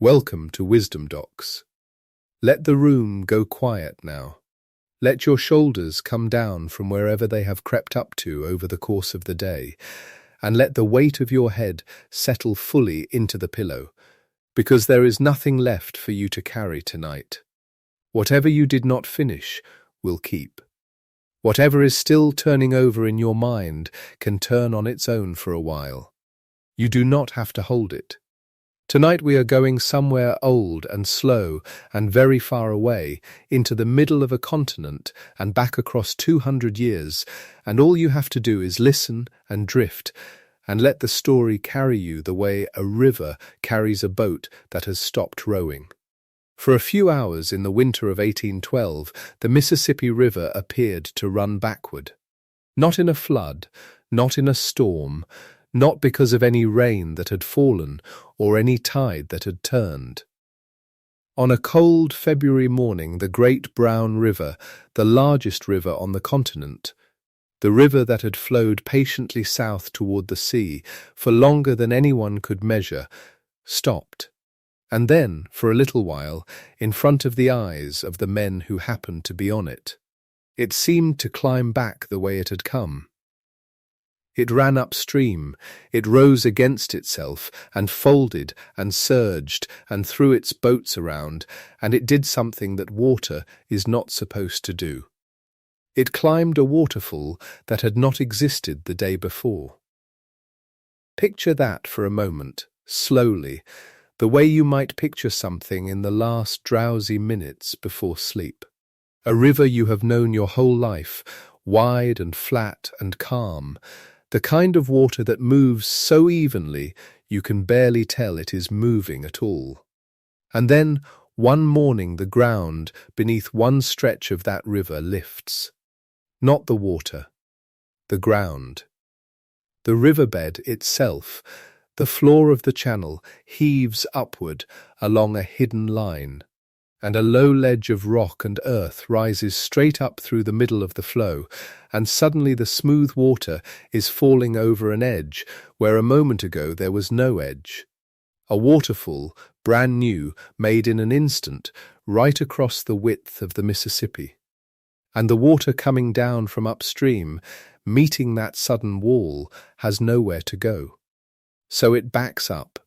Welcome to Wisdom Docs. Let the room go quiet now. Let your shoulders come down from wherever they have crept up to over the course of the day, and let the weight of your head settle fully into the pillow, because there is nothing left for you to carry tonight. Whatever you did not finish will keep. Whatever is still turning over in your mind can turn on its own for a while. You do not have to hold it. Tonight we are going somewhere old and slow and very far away, into the middle of a continent and back across 200 years, and all you have to do is listen and drift and let the story carry you the way a river carries a boat that has stopped rowing. For a few hours in the winter of 1812, the Mississippi River appeared to run backward. Not in a flood, not in a storm, not because of any rain that had fallen or any tide that had turned. On a cold February morning, the great brown river, the largest river on the continent, the river that had flowed patiently south toward the sea for longer than anyone could measure, stopped. And then, for a little while, in front of the eyes of the men who happened to be on it, it seemed to climb back the way it had come. It ran upstream, it rose against itself, and folded and surged and threw its boats around, and it did something that water is not supposed to do. It climbed a waterfall that had not existed the day before. Picture that for a moment, slowly, the way you might picture something in the last drowsy minutes before sleep. A river you have known your whole life, wide and flat and calm, the kind of water that moves so evenly you can barely tell it is moving at all. And then, one morning, the ground beneath one stretch of that river lifts. Not the water, the ground. The riverbed itself, the floor of the channel, heaves upward along a hidden line, and a low ledge of rock and earth rises straight up through the middle of the flow, and suddenly the smooth water is falling over an edge where a moment ago there was no edge. A waterfall, brand new, made in an instant, right across the width of the Mississippi. And the water coming down from upstream, meeting that sudden wall, has nowhere to go. So it backs up.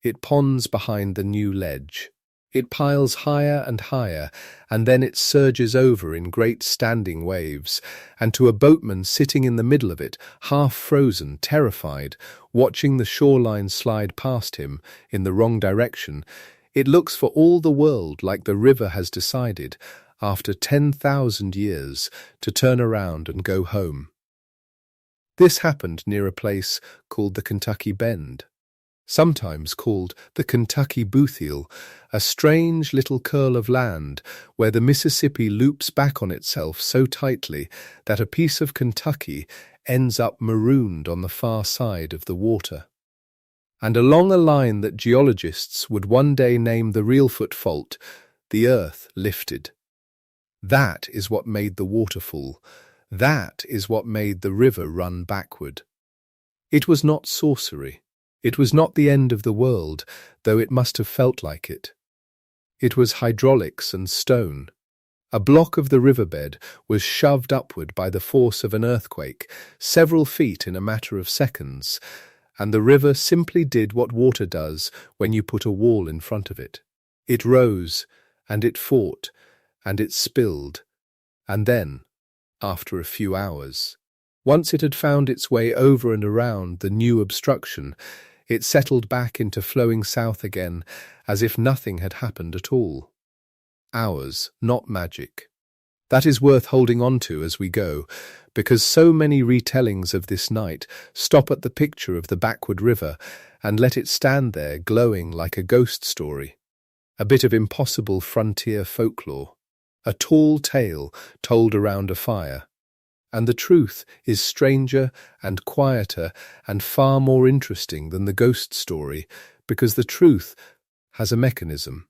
It ponds behind the new ledge. It piles higher and higher, and then it surges over in great standing waves, and to a boatman sitting in the middle of it, half frozen, terrified, watching the shoreline slide past him in the wrong direction, it looks for all the world like the river has decided, after 10,000 years, to turn around and go home. This happened near a place called the Kentucky Bend, sometimes called the Kentucky Boothiel, a strange little curl of land where the Mississippi loops back on itself so tightly that a piece of Kentucky ends up marooned on the far side of the water. And along a line that geologists would one day name the Reelfoot Fault, the earth lifted. That is what made the waterfall. That is what made the river run backward. It was not sorcery. It was not the end of the world, though it must have felt like it. It was hydraulics and stone. A block of the riverbed was shoved upward by the force of an earthquake, several feet in a matter of seconds, and the river simply did what water does when you put a wall in front of it. It rose, and it fought, and it spilled, and then, after a few hours, once it had found its way over and around the new obstruction, it settled back into flowing south again, as if nothing had happened at all. Hours, not magic. That is worth holding on to as we go, because so many retellings of this night stop at the picture of the backward river and let it stand there glowing like a ghost story, a bit of impossible frontier folklore, a tall tale told around a fire. And the truth is stranger and quieter and far more interesting than the ghost story, because the truth has a mechanism.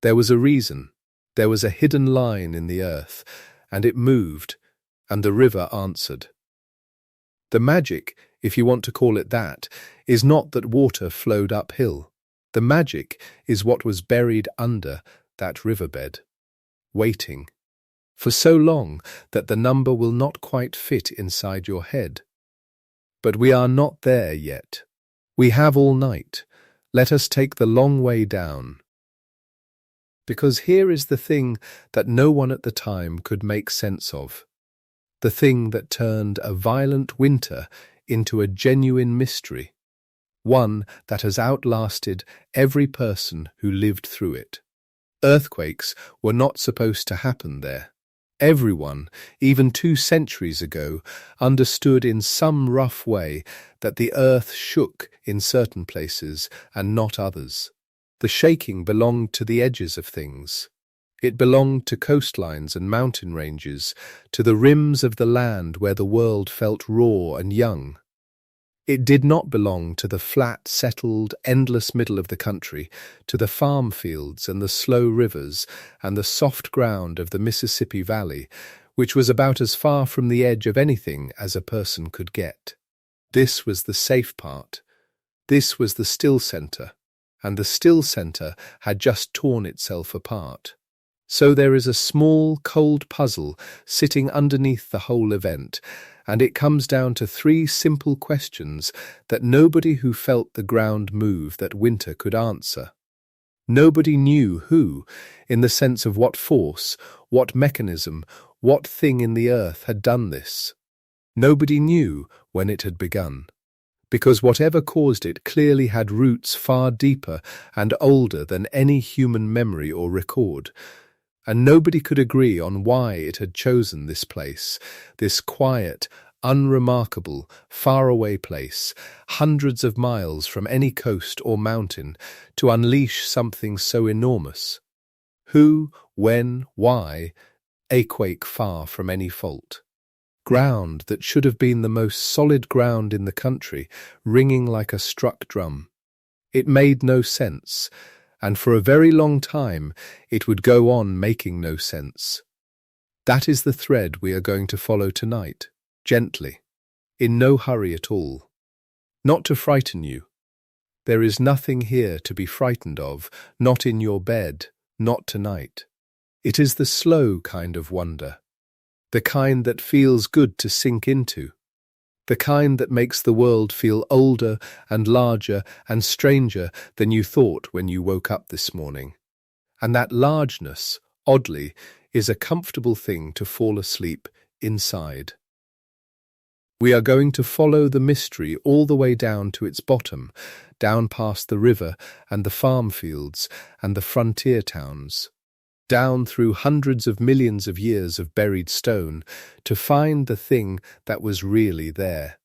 There was a reason. There was a hidden line in the earth, and it moved, and the river answered. The magic, if you want to call it that, is not that water flowed uphill. The magic is what was buried under that riverbed, waiting, for so long that the number will not quite fit inside your head. But we are not there yet. We have all night. Let us take the long way down. Because here is the thing that no one at the time could make sense of. The thing that turned a violent winter into a genuine mystery. One that has outlasted every person who lived through it. Earthquakes were not supposed to happen there. Everyone, even 2 centuries ago, understood in some rough way that the earth shook in certain places and not others. The shaking belonged to the edges of things. It belonged to coastlines and mountain ranges, to the rims of the land where the world felt raw and young. It did not belong to the flat, settled, endless middle of the country, to the farm fields and the slow rivers and the soft ground of the Mississippi Valley, which was about as far from the edge of anything as a person could get. This was the safe part. This was the still center, and the still center had just torn itself apart. So there is a small, cold puzzle sitting underneath the whole event, and it comes down to 3 simple questions that nobody who felt the ground move that winter could answer. Nobody knew who, in the sense of what force, what mechanism, what thing in the earth had done this. Nobody knew when it had begun, because whatever caused it clearly had roots far deeper and older than any human memory or record. And nobody could agree on why it had chosen this place, this quiet, unremarkable, faraway place, hundreds of miles from any coast or mountain, to unleash something so enormous. Who, when, why? A quake far from any fault. Ground that should have been the most solid ground in the country, ringing like a struck drum. It made no sense. And for a very long time it would go on making no sense. That is the thread we are going to follow tonight, gently, in no hurry at all. Not to frighten you. There is nothing here to be frightened of, not in your bed, not tonight. It is the slow kind of wonder, the kind that feels good to sink into. The kind that makes the world feel older and larger and stranger than you thought when you woke up this morning. And that largeness, oddly, is a comfortable thing to fall asleep inside. We are going to follow the mystery all the way down to its bottom, down past the river and the farm fields and the frontier towns. Down through hundreds of millions of years of buried stone to find the thing that was really there.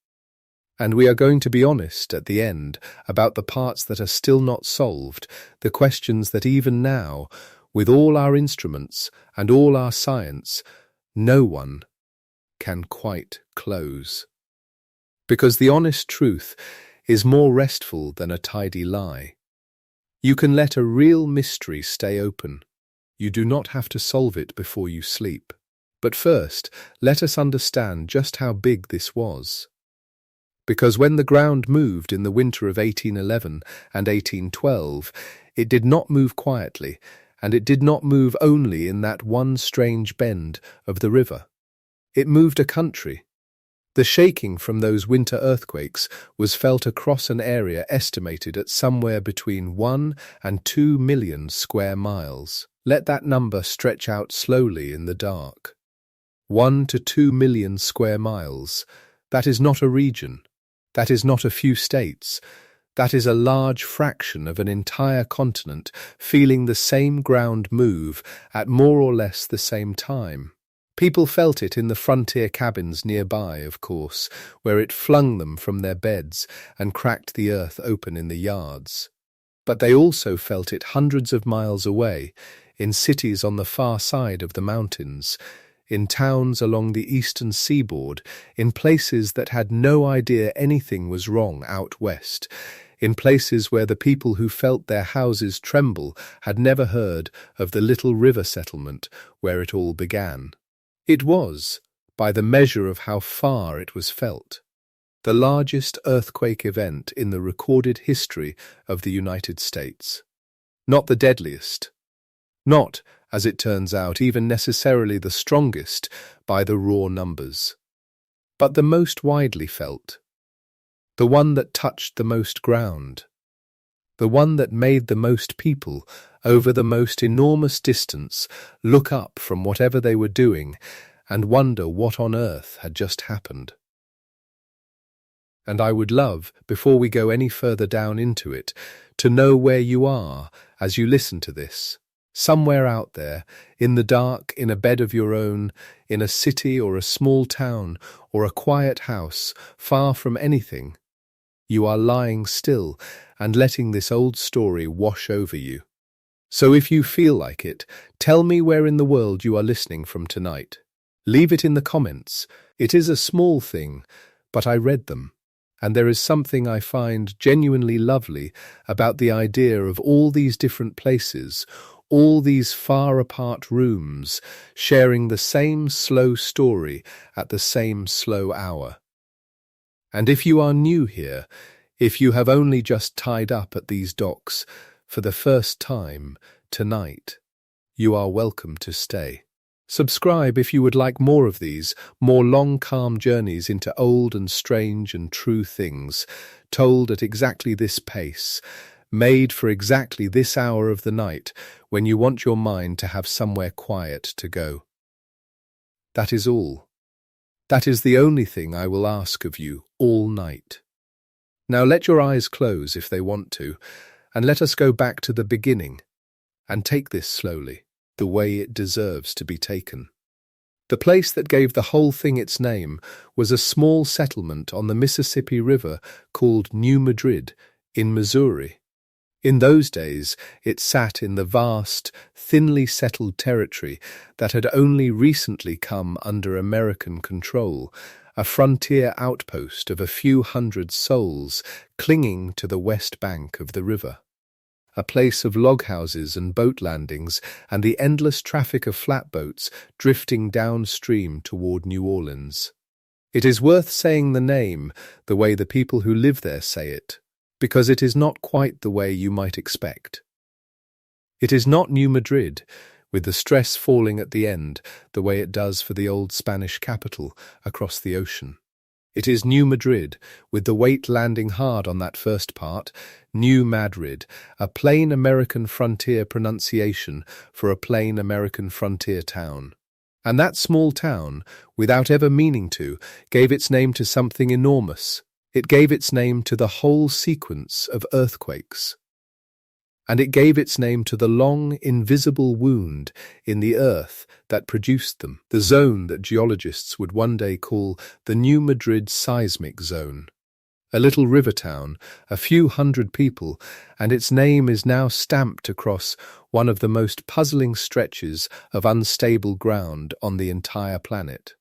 And we are going to be honest at the end about the parts that are still not solved, the questions that even now, with all our instruments and all our science, no one can quite close. Because the honest truth is more restful than a tidy lie. You can let a real mystery stay open. You do not have to solve it before you sleep. But first, let us understand just how big this was. Because when the ground moved in the winter of 1811 and 1812, it did not move quietly, and it did not move only in that one strange bend of the river. It moved a country. The shaking from those winter earthquakes was felt across an area estimated at somewhere between 1 and 2 million square miles. Let that number stretch out slowly in the dark. 1 to 2 million square miles. That is not a region. That is not a few states. That is a large fraction of an entire continent feeling the same ground move at more or less the same time. People felt it in the frontier cabins nearby, of course, where it flung them from their beds and cracked the earth open in the yards. But they also felt it hundreds of miles away, in cities on the far side of the mountains, in towns along the eastern seaboard, in places that had no idea anything was wrong out west, in places where the people who felt their houses tremble had never heard of the little river settlement where it all began. It was, by the measure of how far it was felt, the largest earthquake event in the recorded history of the United States. Not the deadliest. Not, as it turns out, even necessarily the strongest by the raw numbers. But the most widely felt. The one that touched the most ground. The one that made the most people, over the most enormous distance, look up from whatever they were doing and wonder what on earth had just happened. And I would love, before we go any further down into it, to know where you are as you listen to this. Somewhere out there, in the dark, in a bed of your own, in a city or a small town or a quiet house, far from anything, you are lying still and letting this old story wash over you. So if you feel like it, tell me where in the world you are listening from tonight. Leave it in the comments. It is a small thing, but I read them. And there is something I find genuinely lovely about the idea of all these different places, all these far-apart rooms, sharing the same slow story at the same slow hour. And if you are new here, if you have only just tied up at these docks for the first time tonight, you are welcome to stay. Subscribe if you would like more of these, more long, calm journeys into old and strange and true things, told at exactly this pace, made for exactly this hour of the night when you want your mind to have somewhere quiet to go. That is all. That is the only thing I will ask of you all night. Now let your eyes close if they want to, and let us go back to the beginning, and take this slowly, the way it deserves to be taken. The place that gave the whole thing its name was a small settlement on the Mississippi River called New Madrid in Missouri. In those days, it sat in the vast, thinly settled territory that had only recently come under American control, a frontier outpost of a few hundred souls clinging to the west bank of the river. A place of log houses and boat landings and the endless traffic of flatboats drifting downstream toward New Orleans. It is worth saying the name the way the people who live there say it, because it is not quite the way you might expect. It is not New Madrid, with the stress falling at the end the way it does for the old Spanish capital across the ocean. It is New Madrid, with the weight landing hard on that first part, New Madrid, a plain American frontier pronunciation for a plain American frontier town. And that small town, without ever meaning to, gave its name to something enormous. It gave its name to the whole sequence of earthquakes. And it gave its name to the long, invisible wound in the earth that produced them, the zone that geologists would one day call the New Madrid seismic zone. A little river town, a few hundred people, and its name is now stamped across one of the most puzzling stretches of unstable ground on the entire planet.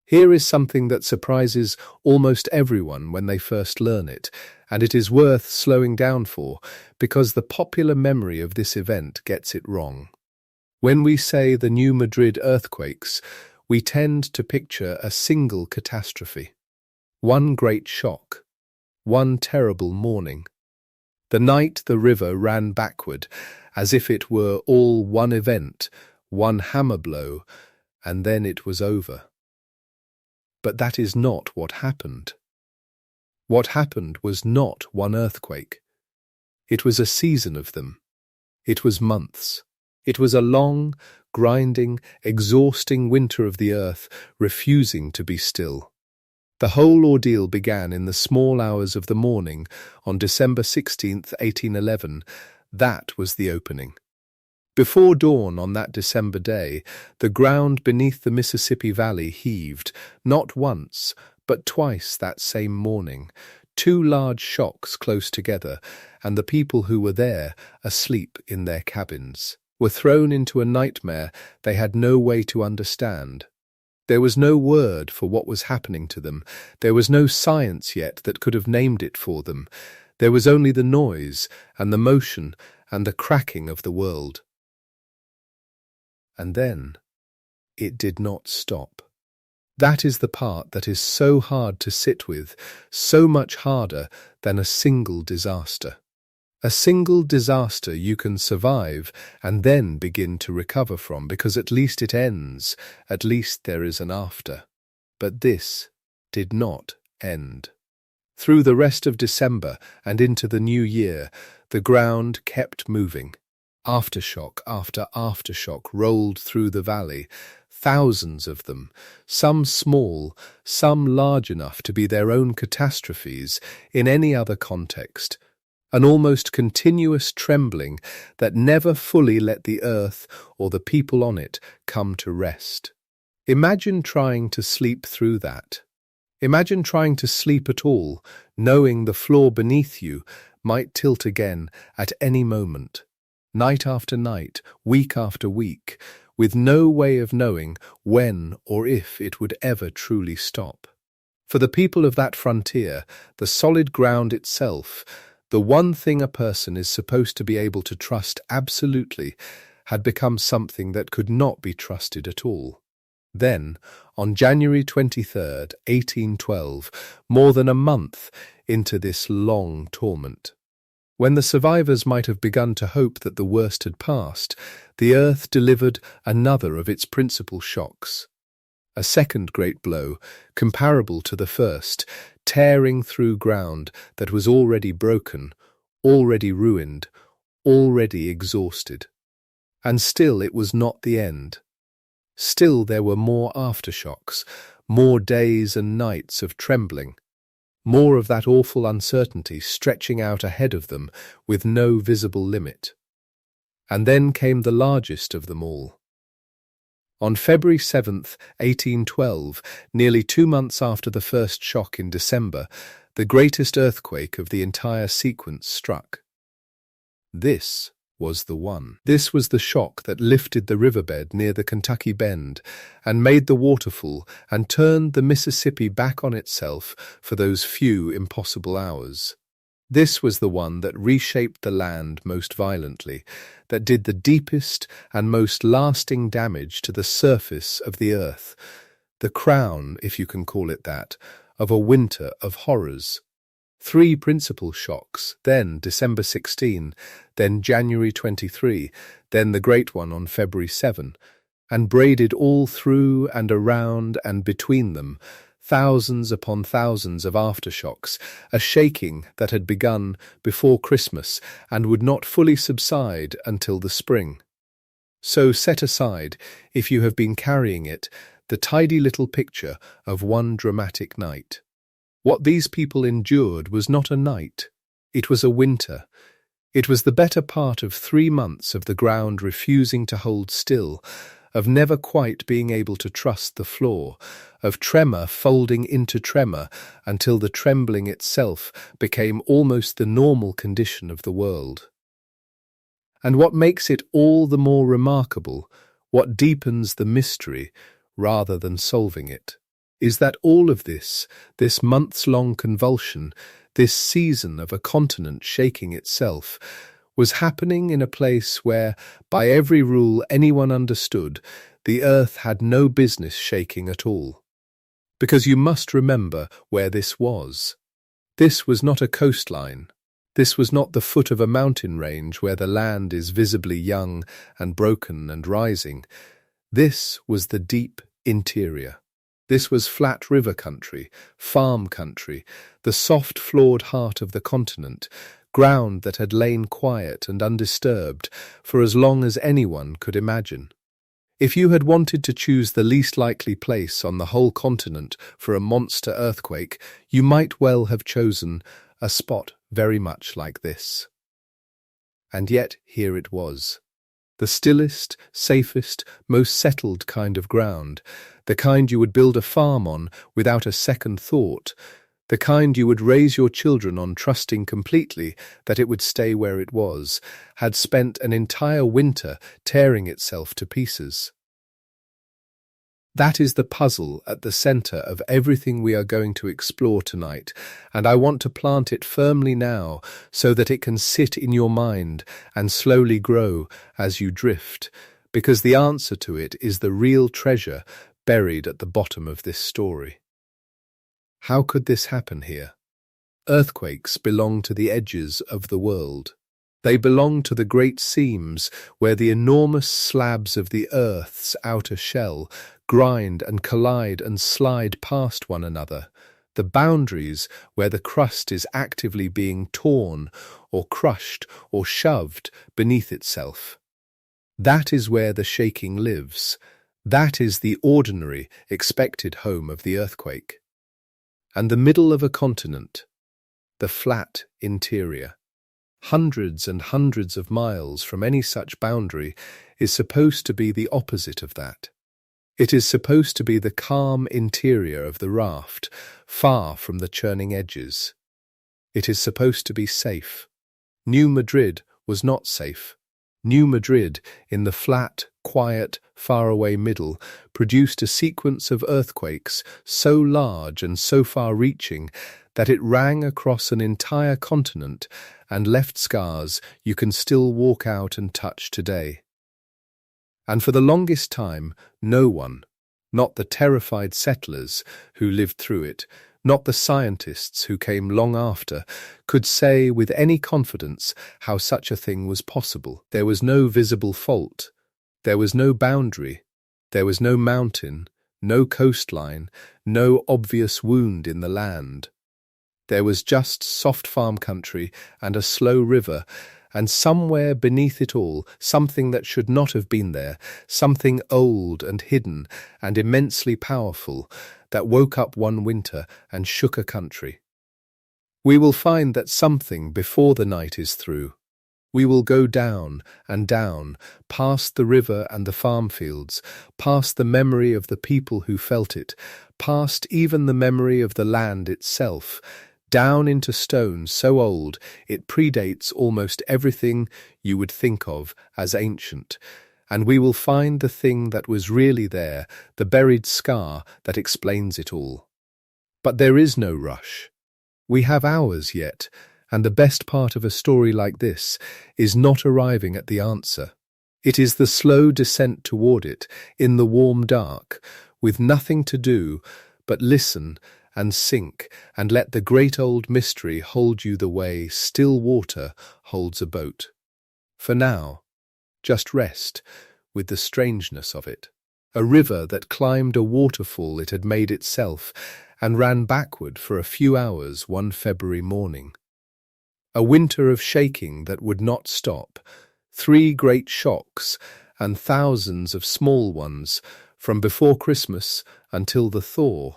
Here is something that surprises almost everyone when they first learn it, and it is worth slowing down for, because the popular memory of this event gets it wrong. When we say the New Madrid earthquakes, we tend to picture a single catastrophe. One great shock. One terrible morning. The night the river ran backward, as if it were all one event, one hammer blow, and then it was over. But that is not what happened. What happened was not one earthquake. It was a season of them. It was months. It was a long, grinding, exhausting winter of the earth, refusing to be still. The whole ordeal began in the small hours of the morning on December 16th, 1811. That was the opening. Before dawn on that December day, the ground beneath the Mississippi Valley heaved, not once, but twice that same morning, two large shocks close together, and the people who were there, asleep in their cabins, were thrown into a nightmare they had no way to understand. There was no word for what was happening to them. There was no science yet that could have named it for them. There was only the noise and the motion and the cracking of the world. And then it did not stop. That is the part that is so hard to sit with, so much harder than a single disaster. A single disaster you can survive and then begin to recover from, because at least it ends, at least there is an after. But this did not end. Through the rest of December and into the new year, the ground kept moving. Aftershock after aftershock rolled through the valley, thousands of them, some small, some large enough to be their own catastrophes in any other context. An almost continuous trembling that never fully let the earth or the people on it come to rest. Imagine trying to sleep through that. Imagine trying to sleep at all, knowing the floor beneath you might tilt again at any moment. Night after night, week after week, with no way of knowing when or if it would ever truly stop. For the people of that frontier, the solid ground itself, the one thing a person is supposed to be able to trust absolutely, had become something that could not be trusted at all. Then, on January 23rd, 1812, more than a month into this long torment, when the survivors might have begun to hope that the worst had passed, the earth delivered another of its principal shocks. A second great blow, comparable to the first, tearing through ground that was already broken, already ruined, already exhausted. And still it was not the end. Still there were more aftershocks, more days and nights of trembling, more of that awful uncertainty stretching out ahead of them with no visible limit. And then came the largest of them all. On February 7th, 1812, nearly 2 months after the first shock in December, the greatest earthquake of the entire sequence struck. This was the one. This was the shock that lifted the riverbed near the Kentucky Bend and made the waterfall and turned the Mississippi back on itself for those few impossible hours. This was the one that reshaped the land most violently, that did the deepest and most lasting damage to the surface of the earth, the crown, if you can call it that, of a winter of horrors. 3 principal shocks, then December 16, then January 23, then the great one on February 7, and braided all through and around and between them, thousands upon thousands of aftershocks, a shaking that had begun before Christmas and would not fully subside until the spring. So set aside, if you have been carrying it, the tidy little picture of one dramatic night. What these people endured was not a night, it was a winter. It was the better part of 3 months of the ground refusing to hold still, of never quite being able to trust the floor, of tremor folding into tremor until the trembling itself became almost the normal condition of the world. And what makes it all the more remarkable, what deepens the mystery rather than solving it, is that all of this months-long convulsion, this season of a continent shaking itself, was happening in a place where, by every rule anyone understood, the earth had no business shaking at all. Because you must remember where this was. This was not a coastline. This was not the foot of a mountain range where the land is visibly young and broken and rising. This was the deep interior. This was flat river country, farm country, the soft-floored heart of the continent, ground that had lain quiet and undisturbed for as long as anyone could imagine. If you had wanted to choose the least likely place on the whole continent for a monster earthquake, you might well have chosen a spot very much like this. And yet here it was. The stillest, safest, most settled kind of ground, the kind you would build a farm on without a second thought, the kind you would raise your children on trusting completely that it would stay where it was, had spent an entire winter tearing itself to pieces. That is the puzzle at the center of everything we are going to explore tonight, and I want to plant it firmly now so that it can sit in your mind and slowly grow as you drift, because the answer to it is the real treasure buried at the bottom of this story. How could this happen here? Earthquakes belong to the edges of the world. They belong to the great seams where the enormous slabs of the Earth's outer shell grind and collide and slide past one another, the boundaries where the crust is actively being torn or crushed or shoved beneath itself. That is where the shaking lives. That is the ordinary, expected home of the earthquake. And the middle of a continent, the flat interior, hundreds and hundreds of miles from any such boundary, is supposed to be the opposite of that. It is supposed to be the calm interior of the raft, far from the churning edges. It is supposed to be safe. New Madrid was not safe. New Madrid, in the flat, quiet, faraway middle, produced a sequence of earthquakes so large and so far-reaching that it rang across an entire continent and left scars you can still walk out and touch today. And for the longest time, no one, not the terrified settlers who lived through it, not the scientists who came long after, could say with any confidence how such a thing was possible. There was no visible fault. There was no boundary. There was no mountain, no coastline, no obvious wound in the land. There was just soft farm country and a slow river, and somewhere beneath it all, something that should not have been there, something old and hidden and immensely powerful, that woke up one winter and shook a country. We will find that something before the night is through. We will go down and down, past the river and the farm fields, past the memory of the people who felt it, past even the memory of the land itself, down into stone so old it predates almost everything you would think of as ancient, and we will find the thing that was really there, the buried scar that explains it all. But there is no rush. We have hours yet, and the best part of a story like this is not arriving at the answer. It is the slow descent toward it, in the warm dark, with nothing to do but listen and sink and let the great old mystery hold you the way still water holds a boat. For now, just rest with the strangeness of it. A river that climbed a waterfall it had made itself and ran backward for a few hours one February morning. A winter of shaking that would not stop, 3 great shocks and thousands of small ones from before Christmas until the thaw.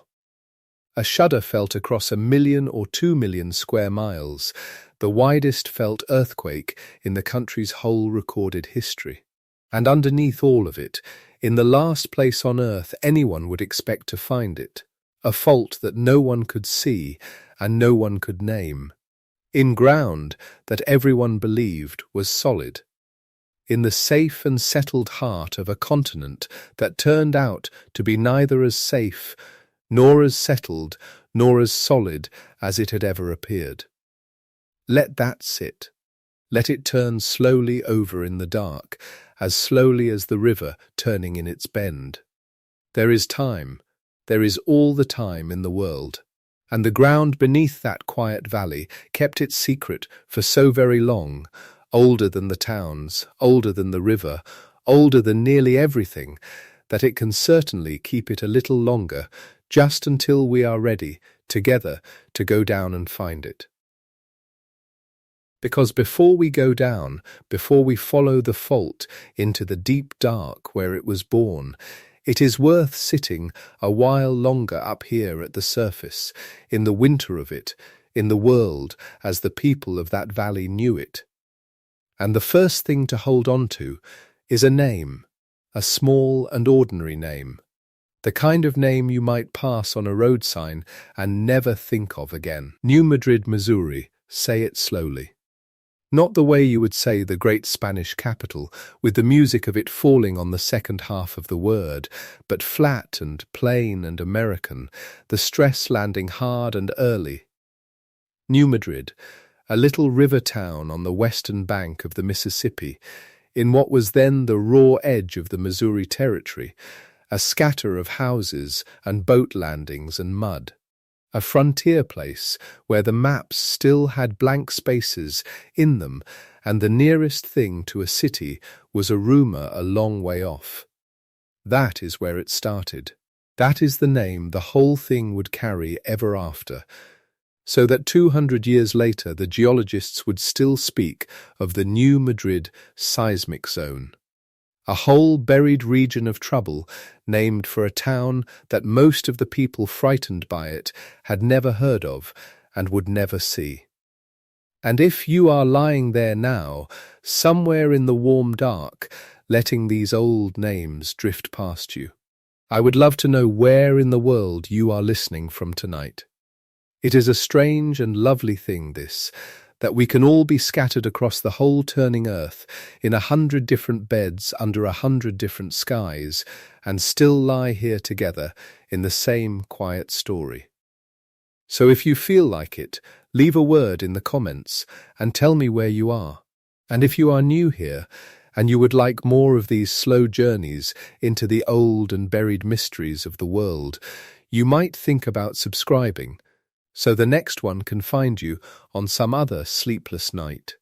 A shudder felt across 1 million or 2 million square miles, the widest felt earthquake in the country's whole recorded history. And underneath all of it, in the last place on earth anyone would expect to find it, a fault that no one could see and no one could name, in ground that everyone believed was solid, in the safe and settled heart of a continent that turned out to be neither as safe, nor as settled, nor as solid as it had ever appeared. Let that sit. Let it turn slowly over in the dark, as slowly as the river turning in its bend. There is time. There is all the time in the world. And the ground beneath that quiet valley kept its secret for so very long, older than the towns, older than the river, older than nearly everything, that it can certainly keep it a little longer, just until we are ready, together, to go down and find it. Because before we go down, before we follow the fault into the deep dark where it was born, it is worth sitting a while longer up here at the surface, in the winter of it, in the world as the people of that valley knew it. And the first thing to hold on to is a name, a small and ordinary name, the kind of name you might pass on a road sign and never think of again. New Madrid, Missouri. Say it slowly. Not the way you would say the great Spanish capital, with the music of it falling on the second half of the word, but flat and plain and American, the stress landing hard and early. New Madrid, a little river town on the western bank of the Mississippi, in what was then the raw edge of the Missouri Territory, a scatter of houses and boat landings and mud. A frontier place where the maps still had blank spaces in them, and the nearest thing to a city was a rumour a long way off. That is where it started. That is the name the whole thing would carry ever after, so that 200 years later the geologists would still speak of the New Madrid seismic zone. A whole buried region of trouble named for a town that most of the people frightened by it had never heard of and would never see. And if you are lying there now, somewhere in the warm dark, letting these old names drift past you, I would love to know where in the world you are listening from tonight. It is a strange and lovely thing, this, that we can all be scattered across the whole turning earth in 100 different beds under 100 different skies and still lie here together in the same quiet story. So if you feel like it, leave a word in the comments and tell me where you are. And if you are new here and you would like more of these slow journeys into the old and buried mysteries of the world, you might think about subscribing, so the next one can find you on some other sleepless night.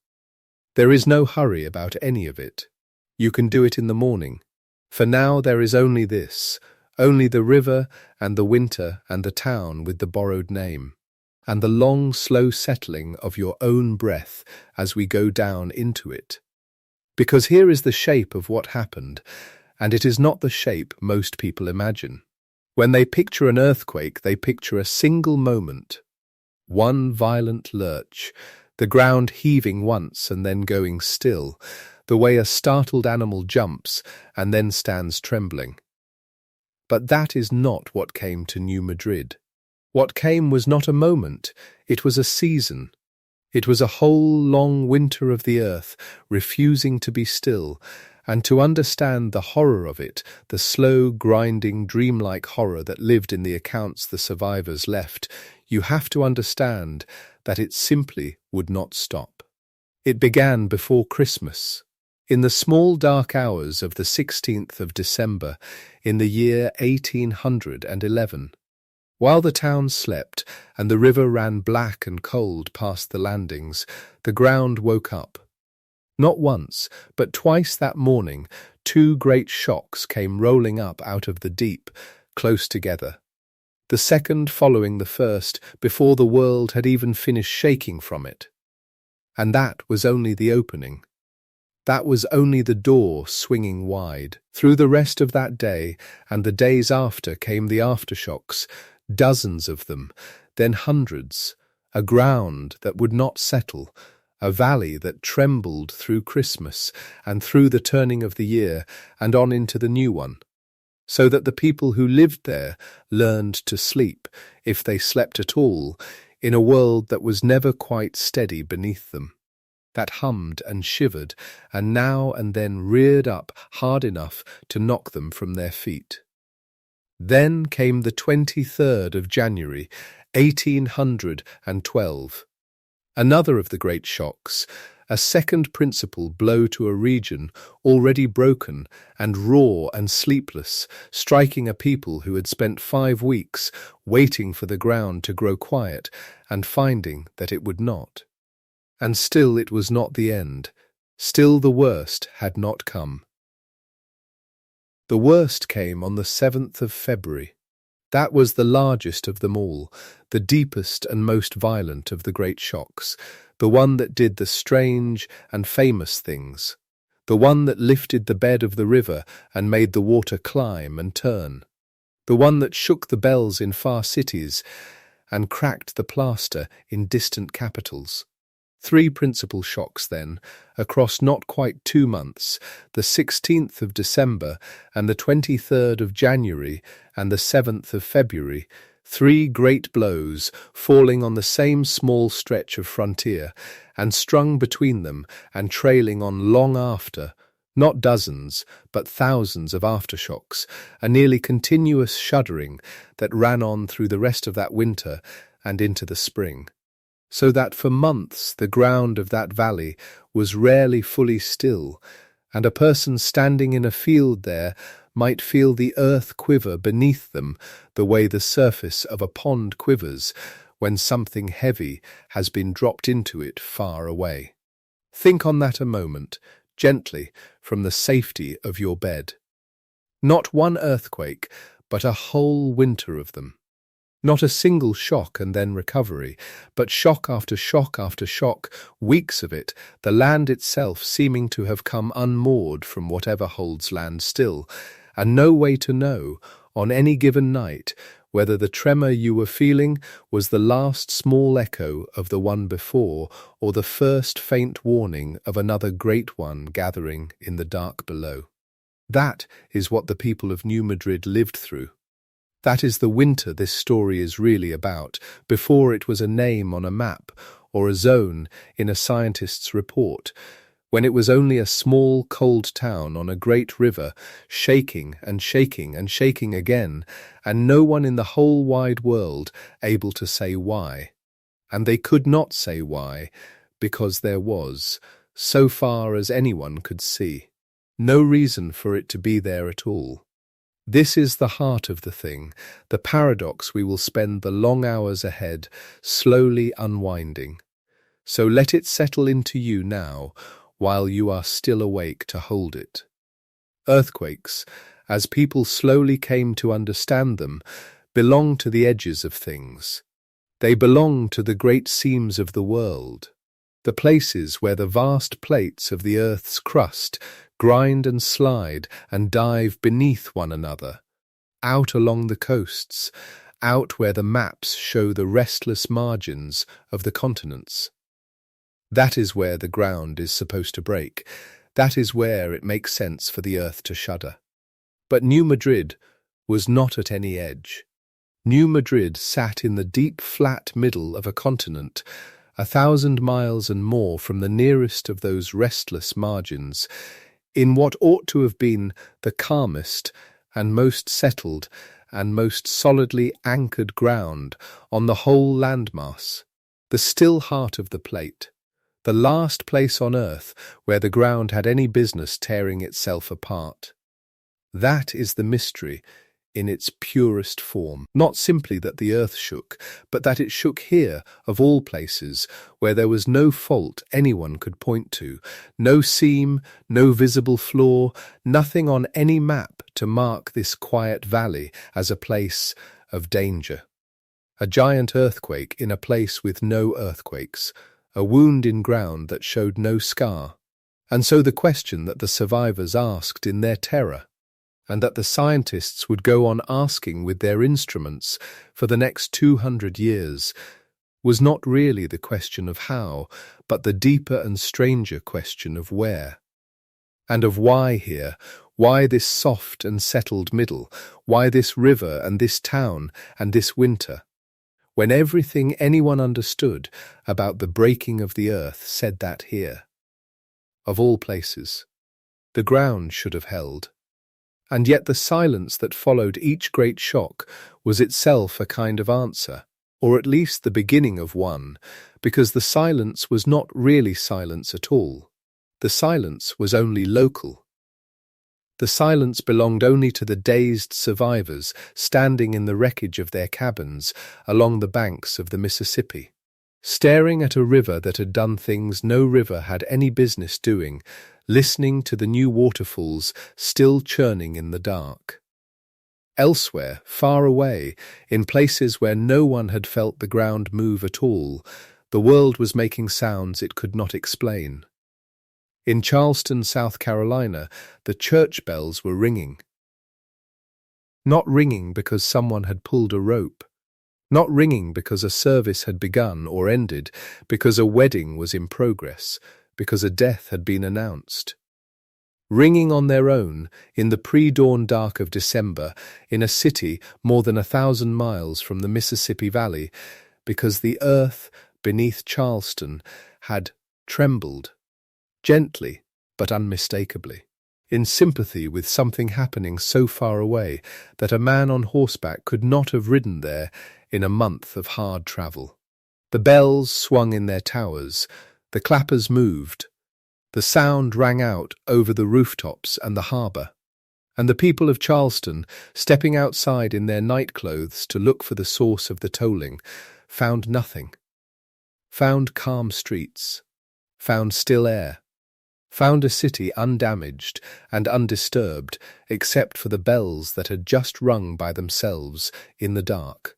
There is no hurry about any of it. You can do it in the morning. For now there is only this, only the river and the winter and the town with the borrowed name, and the long, slow settling of your own breath as we go down into it. Because here is the shape of what happened, and it is not the shape most people imagine. When they picture an earthquake, they picture a single moment. One violent lurch, the ground heaving once and then going still, the way a startled animal jumps and then stands trembling. But that is not what came to New Madrid. What came was not a moment, it was a season. It was a whole long winter of the earth, refusing to be still, and to understand the horror of it, the slow, grinding, dreamlike horror that lived in the accounts the survivors left, you have to understand that it simply would not stop. It began before Christmas, in the small dark hours of the 16th of December, in the year 1811. While the town slept and the river ran black and cold past the landings, the ground woke up. Not once, but twice that morning, two great shocks came rolling up out of the deep, close together. The second following the first before the world had even finished shaking from it. And that was only the opening. That was only the door swinging wide. Through the rest of that day and the days after came the aftershocks, dozens of them, then hundreds, a ground that would not settle, a valley that trembled through Christmas and through the turning of the year and on into the new one, so that the people who lived there learned to sleep, if they slept at all, in a world that was never quite steady beneath them, that hummed and shivered and now and then reared up hard enough to knock them from their feet. Then came the 23rd of January, 1812. Another of the great shocks, a second principal blow to a region already broken and raw and sleepless, striking a people who had spent 5 weeks waiting for the ground to grow quiet and finding that it would not. And still it was not the end. Still the worst had not come. The worst came on the 7th of February. That was the largest of them all, the deepest and most violent of the great shocks, the one that did the strange and famous things, the one that lifted the bed of the river and made the water climb and turn, the one that shook the bells in far cities and cracked the plaster in distant capitals. 3 principal shocks, then, across not quite 2 months, the 16th of December and the 23rd of January and the 7th of February, 3 great blows falling on the same small stretch of frontier and strung between them and trailing on long after, not dozens, but thousands of aftershocks, a nearly continuous shuddering that ran on through the rest of that winter and into the spring, so that for months the ground of that valley was rarely fully still, and a person standing in a field there might feel the earth quiver beneath them the way the surface of a pond quivers when something heavy has been dropped into it far away. Think on that a moment, gently, from the safety of your bed. Not one earthquake, but a whole winter of them. Not a single shock and then recovery, but shock after shock after shock, weeks of it, the land itself seeming to have come unmoored from whatever holds land still, and no way to know, on any given night, whether the tremor you were feeling was the last small echo of the one before, or the first faint warning of another great one gathering in the dark below. That is what the people of New Madrid lived through. That is the winter this story is really about, before it was a name on a map or a zone in a scientist's report, when it was only a small, cold town on a great river, shaking and shaking and shaking again, and no one in the whole wide world able to say why. And they could not say why, because there was, so far as anyone could see, no reason for it to be there at all. This is the heart of the thing, the paradox we will spend the long hours ahead slowly unwinding. So let it settle into you now, while you are still awake to hold it. Earthquakes, as people slowly came to understand them, belong to the edges of things. They belong to the great seams of the world, the places where the vast plates of the earth's crust grind and slide and dive beneath one another, out along the coasts, out where the maps show the restless margins of the continents. That is where the ground is supposed to break. That is where it makes sense for the earth to shudder. But New Madrid was not at any edge. New Madrid sat in the deep, flat middle of a continent, 1,000 miles and more from the nearest of those restless margins, in what ought to have been the calmest and most settled and most solidly anchored ground on the whole landmass, the still heart of the plate, the last place on earth where the ground had any business tearing itself apart. That is the mystery in its purest form. Not simply that the earth shook, but that it shook here, of all places, where there was no fault anyone could point to, no seam, no visible flaw, nothing on any map to mark this quiet valley as a place of danger. A giant earthquake in a place with no earthquakes, a wound in ground that showed no scar. And so the question that the survivors asked in their terror, and that the scientists would go on asking with their instruments for the next 200 years, was not really the question of how, but the deeper and stranger question of where. And of why here, why this soft and settled middle, why this river and this town and this winter, when everything anyone understood about the breaking of the earth said that here. Of all places, the ground should have held. And yet the silence that followed each great shock was itself a kind of answer, or at least the beginning of one, because the silence was not really silence at all. The silence was only local. The silence belonged only to the dazed survivors standing in the wreckage of their cabins along the banks of the Mississippi, staring at a river that had done things no river had any business doing, listening to the new waterfalls still churning in the dark. Elsewhere, far away, in places where no one had felt the ground move at all, the world was making sounds it could not explain. In Charleston, South Carolina, the church bells were ringing. Not ringing because someone had pulled a rope. Not ringing because a service had begun or ended, because a wedding was in progress, because a death had been announced. Ringing on their own, in the pre-dawn dark of December, in a city more than 1,000 miles from the Mississippi Valley, because the earth beneath Charleston had trembled, gently but unmistakably, in sympathy with something happening so far away that a man on horseback could not have ridden there in a month of hard travel. The bells swung in their towers, the clappers moved, The sound rang out over the rooftops and the harbour, and the people of Charleston, stepping outside in their nightclothes to look for the source of the tolling, found nothing. Found calm streets, found still air, found a city undamaged and undisturbed except for the bells that had just rung by themselves in the dark.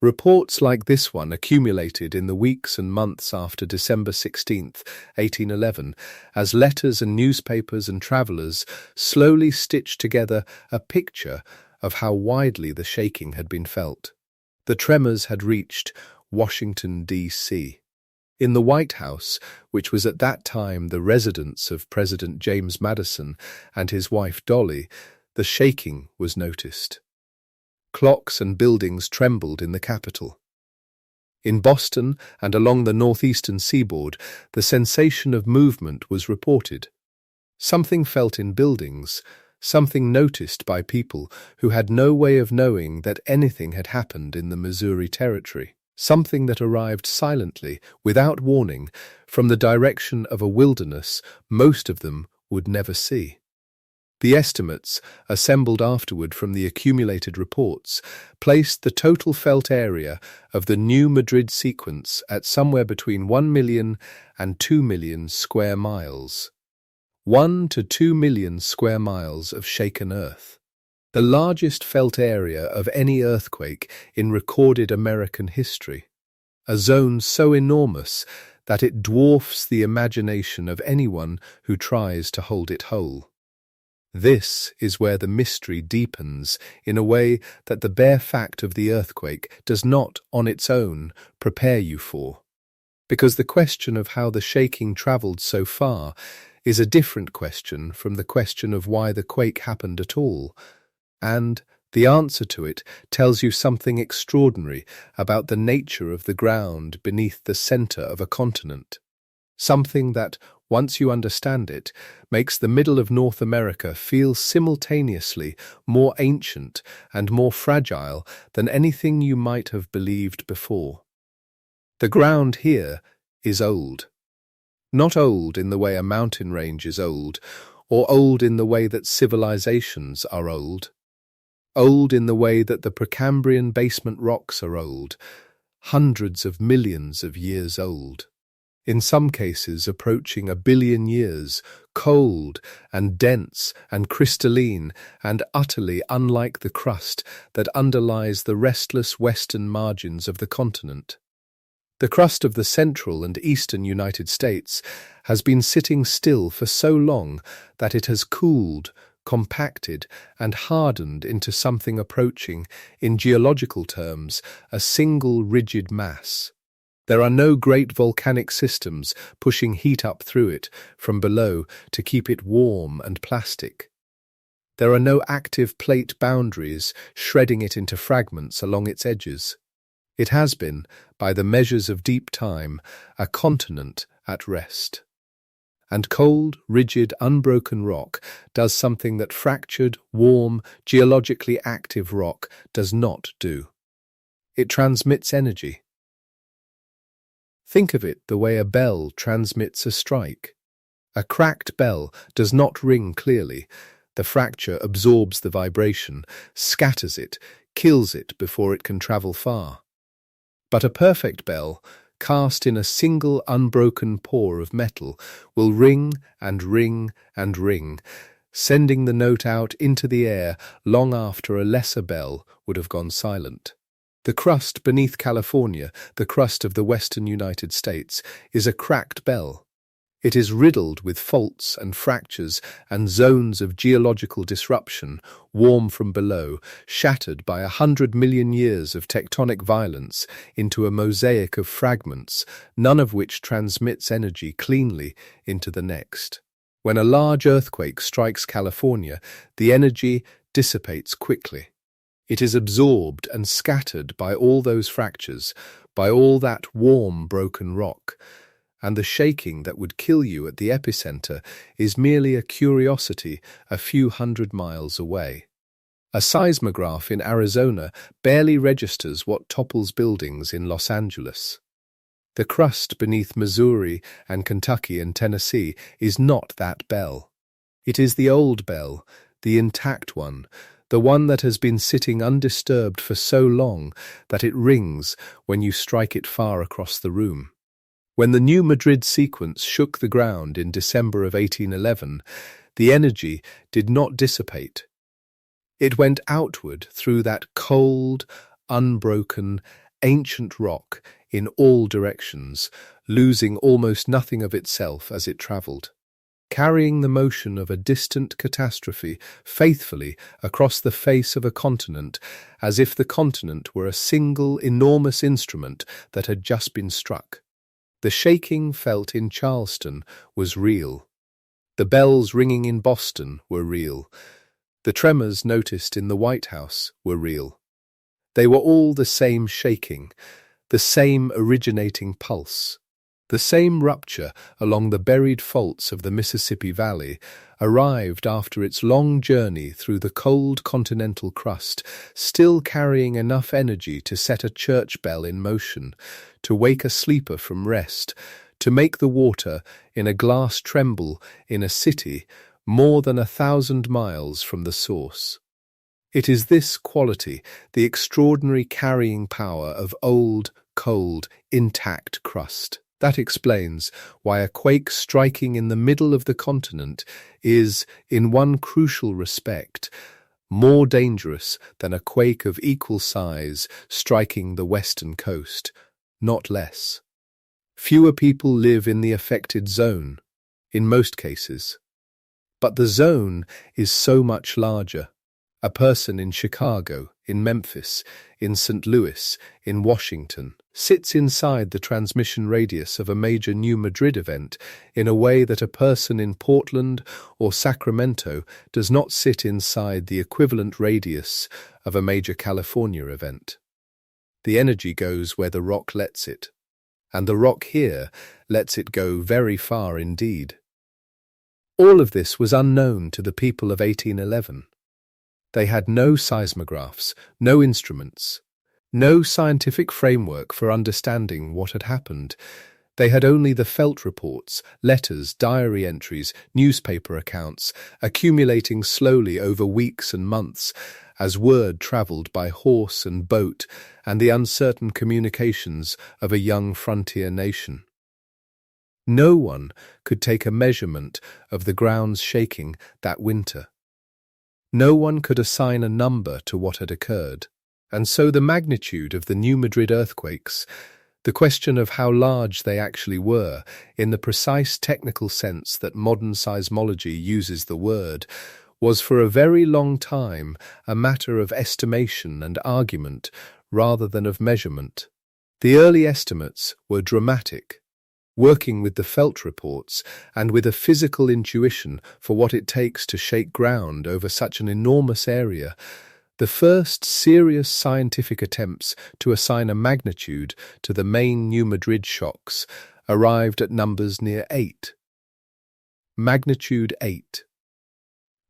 Reports like this one accumulated in the weeks and months after December 16th, 1811, as letters and newspapers and travellers slowly stitched together a picture of how widely the shaking had been felt. The tremors had reached Washington, D.C. In the White House, which was at that time the residence of President James Madison and his wife Dolly, the shaking was noticed. Clocks and buildings trembled in the capital. In Boston and along the northeastern seaboard, the sensation of movement was reported. Something felt in buildings, something noticed by people who had no way of knowing that anything had happened in the Missouri Territory. Something that arrived silently, without warning, from the direction of a wilderness most of them would never see. The estimates, assembled afterward from the accumulated reports, placed the total felt area of the new Madrid sequence at somewhere between 1 million and 2 million square miles. 1 to 2 million square miles of shaken earth. The largest felt area of any earthquake in recorded American history. A zone so enormous that it dwarfs the imagination of anyone who tries to hold it whole. This is where the mystery deepens in a way that the bare fact of the earthquake does not, on its own, prepare you for. Because the question of how the shaking travelled so far is a different question from the question of why the quake happened at all, and the answer to it tells you something extraordinary about the nature of the ground beneath the centre of a continent. Something that, once you understand it, makes the middle of North America feel simultaneously more ancient and more fragile than anything you might have believed before. The ground here is old. Not old in the way a mountain range is old, or old in the way that civilizations are old. Old in the way that the Precambrian basement rocks are old, hundreds of millions of years old. In some cases approaching 1 billion years, cold and dense and crystalline and utterly unlike the crust that underlies the restless western margins of the continent. The crust of the central and eastern United States has been sitting still for so long that it has cooled, compacted and hardened into something approaching, in geological terms, a single rigid mass. There are no great volcanic systems pushing heat up through it from below to keep it warm and plastic. There are no active plate boundaries shredding it into fragments along its edges. It has been, by the measures of deep time, a continent at rest. And cold, rigid, unbroken rock does something that fractured, warm, geologically active rock does not do. It transmits energy. Think of it the way a bell transmits a strike. A cracked bell does not ring clearly. The fracture absorbs the vibration, scatters it, kills it before it can travel far. But a perfect bell, cast in a single unbroken pour of metal, will ring and ring and ring, sending the note out into the air long after a lesser bell would have gone silent. The crust beneath California, the crust of the western United States, is a cracked bell. It is riddled with faults and fractures and zones of geological disruption, warm from below, shattered by 100 million years of tectonic violence into a mosaic of fragments, none of which transmits energy cleanly into the next. When a large earthquake strikes California, the energy dissipates quickly. It is absorbed and scattered by all those fractures, by all that warm, broken rock, and the shaking that would kill you at the epicenter is merely a curiosity a few hundred miles away. A seismograph in Arizona barely registers what topples buildings in Los Angeles. The crust beneath Missouri and Kentucky and Tennessee is not that bell. It is the old bell, the intact one, the one that has been sitting undisturbed for so long that it rings when you strike it far across the room. When the new Madrid sequence shook the ground in December of 1811, the energy did not dissipate. It went outward through that cold, unbroken, ancient rock in all directions, losing almost nothing of itself as it travelled, carrying the motion of a distant catastrophe faithfully across the face of a continent, as if the continent were a single enormous instrument that had just been struck. The shaking felt in Charleston was real. The bells ringing in Boston were real. The tremors noticed in the White House were real. They were all the same shaking, the same originating pulse. The same rupture along the buried faults of the Mississippi Valley arrived after its long journey through the cold continental crust, still carrying enough energy to set a church bell in motion, to wake a sleeper from rest, to make the water in a glass tremble in a city more than 1,000 miles from the source. It is this quality, the extraordinary carrying power of old, cold, intact crust, that explains why a quake striking in the middle of the continent is, in one crucial respect, more dangerous than a quake of equal size striking the western coast, not less. Fewer people live in the affected zone, in most cases. But the zone is so much larger. A person in Chicago, in Memphis, in St. Louis, in Washington, sits inside the transmission radius of a major New Madrid event in a way that a person in Portland or Sacramento does not sit inside the equivalent radius of a major California event. The energy goes where the rock lets it, and the rock here lets it go very far indeed. All of this was unknown to the people of 1811. They had no seismographs, no instruments, no scientific framework for understanding what had happened. They had only the felt reports, letters, diary entries, newspaper accounts, accumulating slowly over weeks and months as word travelled by horse and boat and the uncertain communications of a young frontier nation. No one could take a measurement of the ground's shaking that winter. No one could assign a number to what had occurred, and so the magnitude of the New Madrid earthquakes, the question of how large they actually were, in the precise technical sense that modern seismology uses the word, was for a very long time a matter of estimation and argument rather than of measurement. The early estimates were dramatic, working with the felt reports and with a physical intuition for what it takes to shake ground over such an enormous area. The first serious scientific attempts to assign a magnitude to the main New Madrid shocks arrived at numbers near 8. Magnitude 8.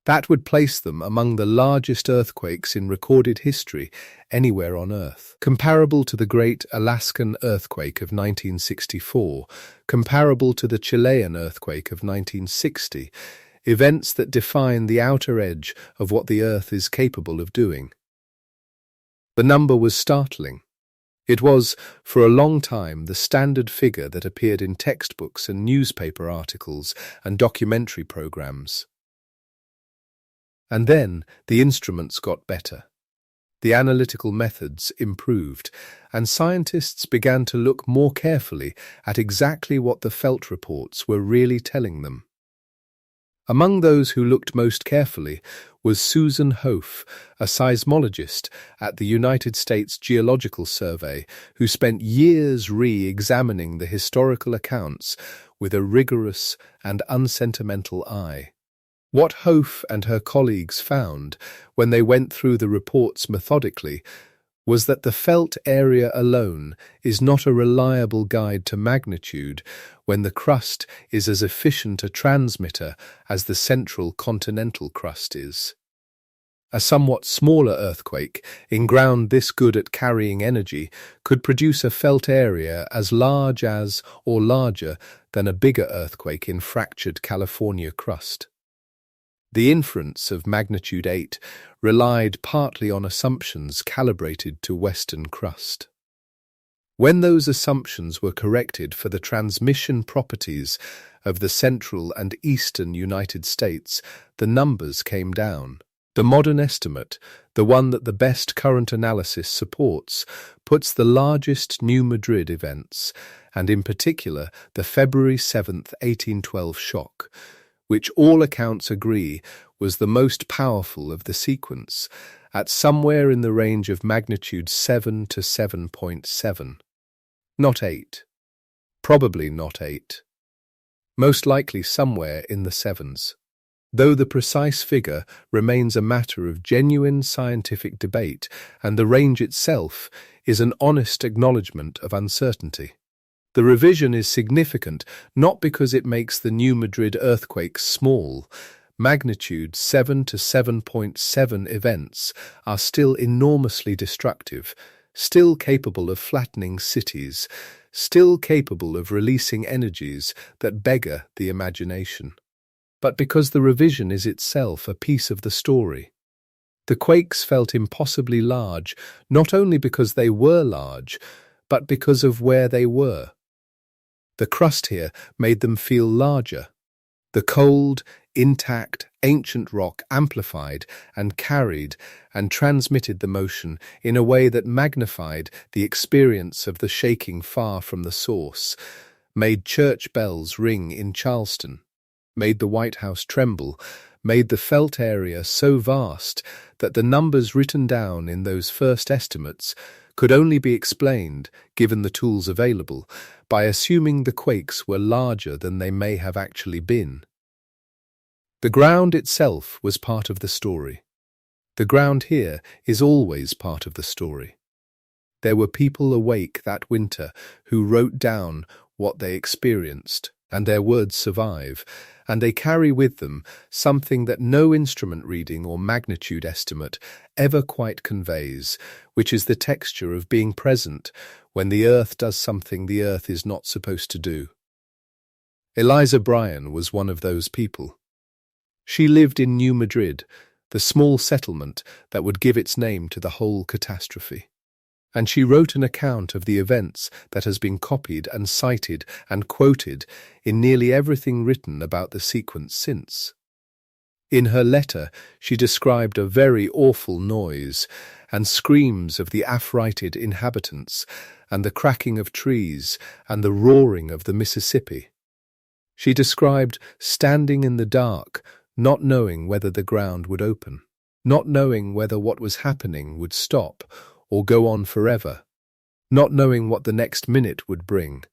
That would place them among the largest earthquakes in recorded history anywhere on Earth, comparable to the great Alaskan earthquake of 1964, comparable to the Chilean earthquake of 1960, events that define the outer edge of what the Earth is capable of doing. The number was startling. It was, for a long time, the standard figure that appeared in textbooks and newspaper articles and documentary programs. And then the instruments got better. The analytical methods improved, and scientists began to look more carefully at exactly what the felt reports were really telling them. Among those who looked most carefully was Susan Hof, a seismologist at the United States Geological Survey, who spent years re-examining the historical accounts with a rigorous and unsentimental eye. What Hof and her colleagues found, when they went through the reports methodically, was that the felt area alone is not a reliable guide to magnitude when the crust is as efficient a transmitter as the central continental crust is. A somewhat smaller earthquake, in ground this good at carrying energy, could produce a felt area as large as or larger than a bigger earthquake in fractured California crust. The inference of magnitude 8 relied partly on assumptions calibrated to Western crust. When those assumptions were corrected for the transmission properties of the central and eastern United States, the numbers came down. The modern estimate, the one that the best current analysis supports, puts the largest New Madrid events, and in particular the February 7, 1812 shock, which all accounts agree was the most powerful of the sequence, at somewhere in the range of magnitude 7 to 7.7. Not 8. Probably not 8. Most likely somewhere in the sevens. Though the precise figure remains a matter of genuine scientific debate, and the range itself is an honest acknowledgement of uncertainty. The revision is significant not because it makes the New Madrid earthquake small. Magnitude 7 to 7.7 events are still enormously destructive, still capable of flattening cities, still capable of releasing energies that beggar the imagination. But because the revision is itself a piece of the story. The quakes felt impossibly large, not only because they were large, but because of where they were. The crust here made them feel larger. The cold, intact, ancient rock amplified and carried and transmitted the motion in a way that magnified the experience of the shaking far from the source, made church bells ring in Charleston, made the White House tremble, made the felt area so vast that the numbers written down in those first estimates could only be explained, given the tools available, by assuming the quakes were larger than they may have actually been. The ground itself was part of the story. The ground here is always part of the story. There were people awake that winter who wrote down what they experienced, and their words survive, and they carry with them something that no instrument reading or magnitude estimate ever quite conveys, which is the texture of being present when the earth does something the earth is not supposed to do. Eliza Bryan was one of those people. She lived in New Madrid, the small settlement that would give its name to the whole catastrophe. And she wrote an account of the events that has been copied and cited and quoted in nearly everything written about the sequence since. In her letter, she described a very awful noise and screams of the affrighted inhabitants and the cracking of trees and the roaring of the Mississippi. She described standing in the dark, not knowing whether the ground would open, not knowing whether what was happening would stop or go on forever, not knowing what the next minute would bring.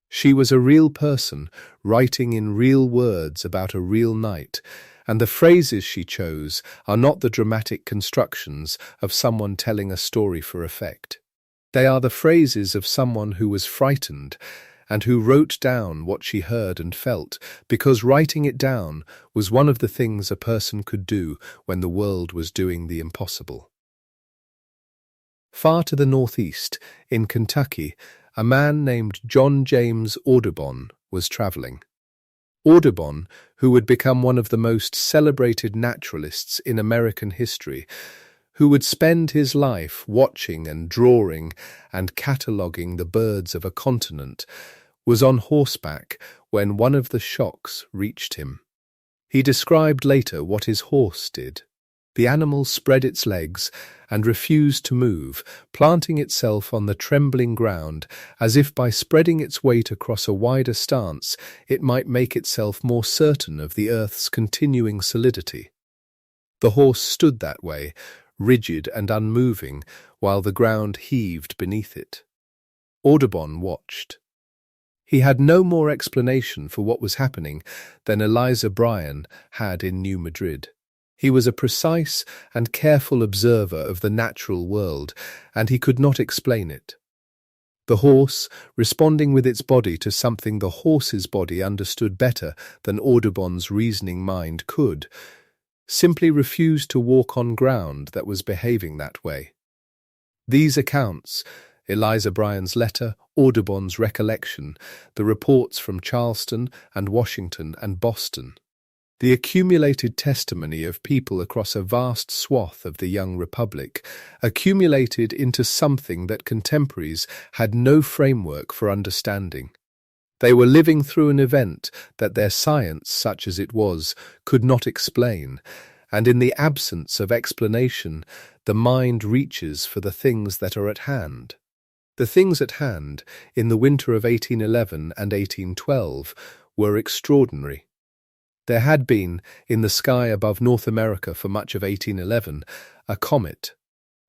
She was a real person, writing in real words about a real night, and the phrases she chose are not the dramatic constructions of someone telling a story for effect. They are the phrases of someone who was frightened and who wrote down what she heard and felt, because writing it down was one of the things a person could do when the world was doing the impossible. Far to the northeast, in Kentucky, a man named John James Audubon was travelling. Audubon, who would become one of the most celebrated naturalists in American history, who would spend his life watching and drawing and cataloguing the birds of a continent, was on horseback when one of the shocks reached him. He described later what his horse did. The animal spread its legs and refused to move, planting itself on the trembling ground as if by spreading its weight across a wider stance it might make itself more certain of the earth's continuing solidity. The horse stood that way, rigid and unmoving, while the ground heaved beneath it. Audubon watched. He had no more explanation for what was happening than Eliza Bryan had in New Madrid. He was a precise and careful observer of the natural world, and he could not explain it. The horse, responding with its body to something the horse's body understood better than Audubon's reasoning mind could, simply refused to walk on ground that was behaving that way. These accounts, Eliza Bryan's letter, Audubon's recollection, the reports from Charleston and Washington and Boston, the accumulated testimony of people across a vast swath of the young republic, accumulated into something that contemporaries had no framework for understanding. They were living through an event that their science, such as it was, could not explain, and in the absence of explanation, the mind reaches for the things that are at hand. The things at hand, in the winter of 1811 and 1812, were extraordinary. There had been, in the sky above North America for much of 1811, a comet,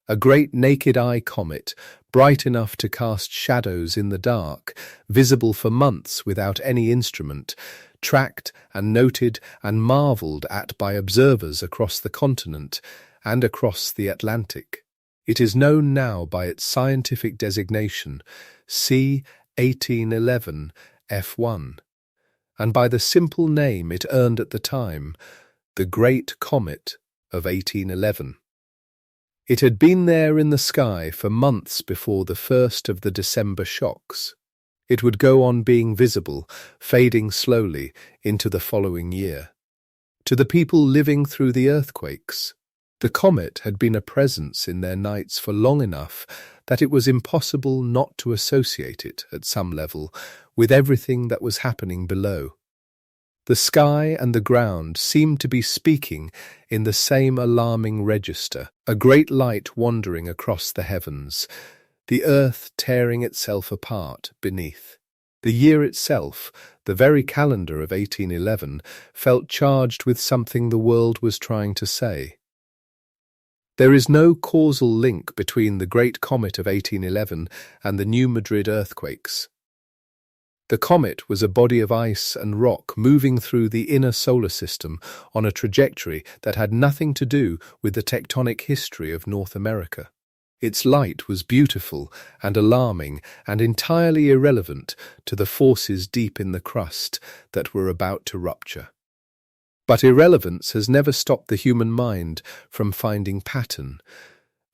a great naked-eye comet, bright enough to cast shadows in the dark, visible for months without any instrument, tracked and noted and marvelled at by observers across the continent and across the Atlantic. It is known now by its scientific designation, C 1811 F1, and by the simple name it earned at the time, the Great Comet of 1811. It had been there in the sky for months before the first of the December shocks. It would go on being visible, fading slowly into the following year. To the people living through the earthquakes, the comet had been a presence in their nights for long enough that it was impossible not to associate it, at some level, with everything that was happening below. The sky and the ground seemed to be speaking in the same alarming register, a great light wandering across the heavens, the earth tearing itself apart beneath. The year itself, the very calendar of 1811, felt charged with something the world was trying to say. There is no causal link between the Great Comet of 1811 and the New Madrid earthquakes. The comet was a body of ice and rock moving through the inner solar system on a trajectory that had nothing to do with the tectonic history of North America. Its light was beautiful and alarming and entirely irrelevant to the forces deep in the crust that were about to rupture. But irrelevance has never stopped the human mind from finding pattern,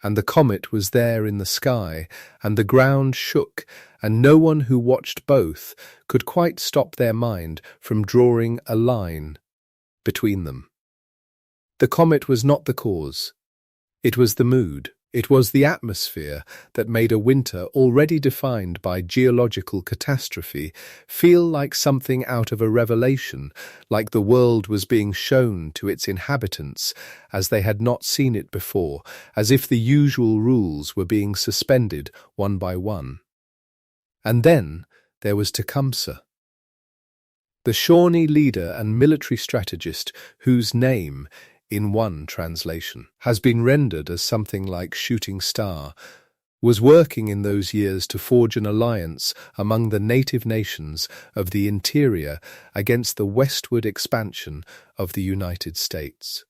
and the comet was there in the sky, and the ground shook, and no one who watched both could quite stop their mind from drawing a line between them. The comet was not the cause. It was the mood. It was the atmosphere that made a winter already defined by geological catastrophe feel like something out of a revelation, like the world was being shown to its inhabitants as they had not seen it before, as if the usual rules were being suspended one by one. And then there was Tecumseh, the Shawnee leader and military strategist whose name, in one translation, has been rendered as something like shooting star, was working in those years to forge an alliance among the native nations of the interior against the westward expansion of the United States.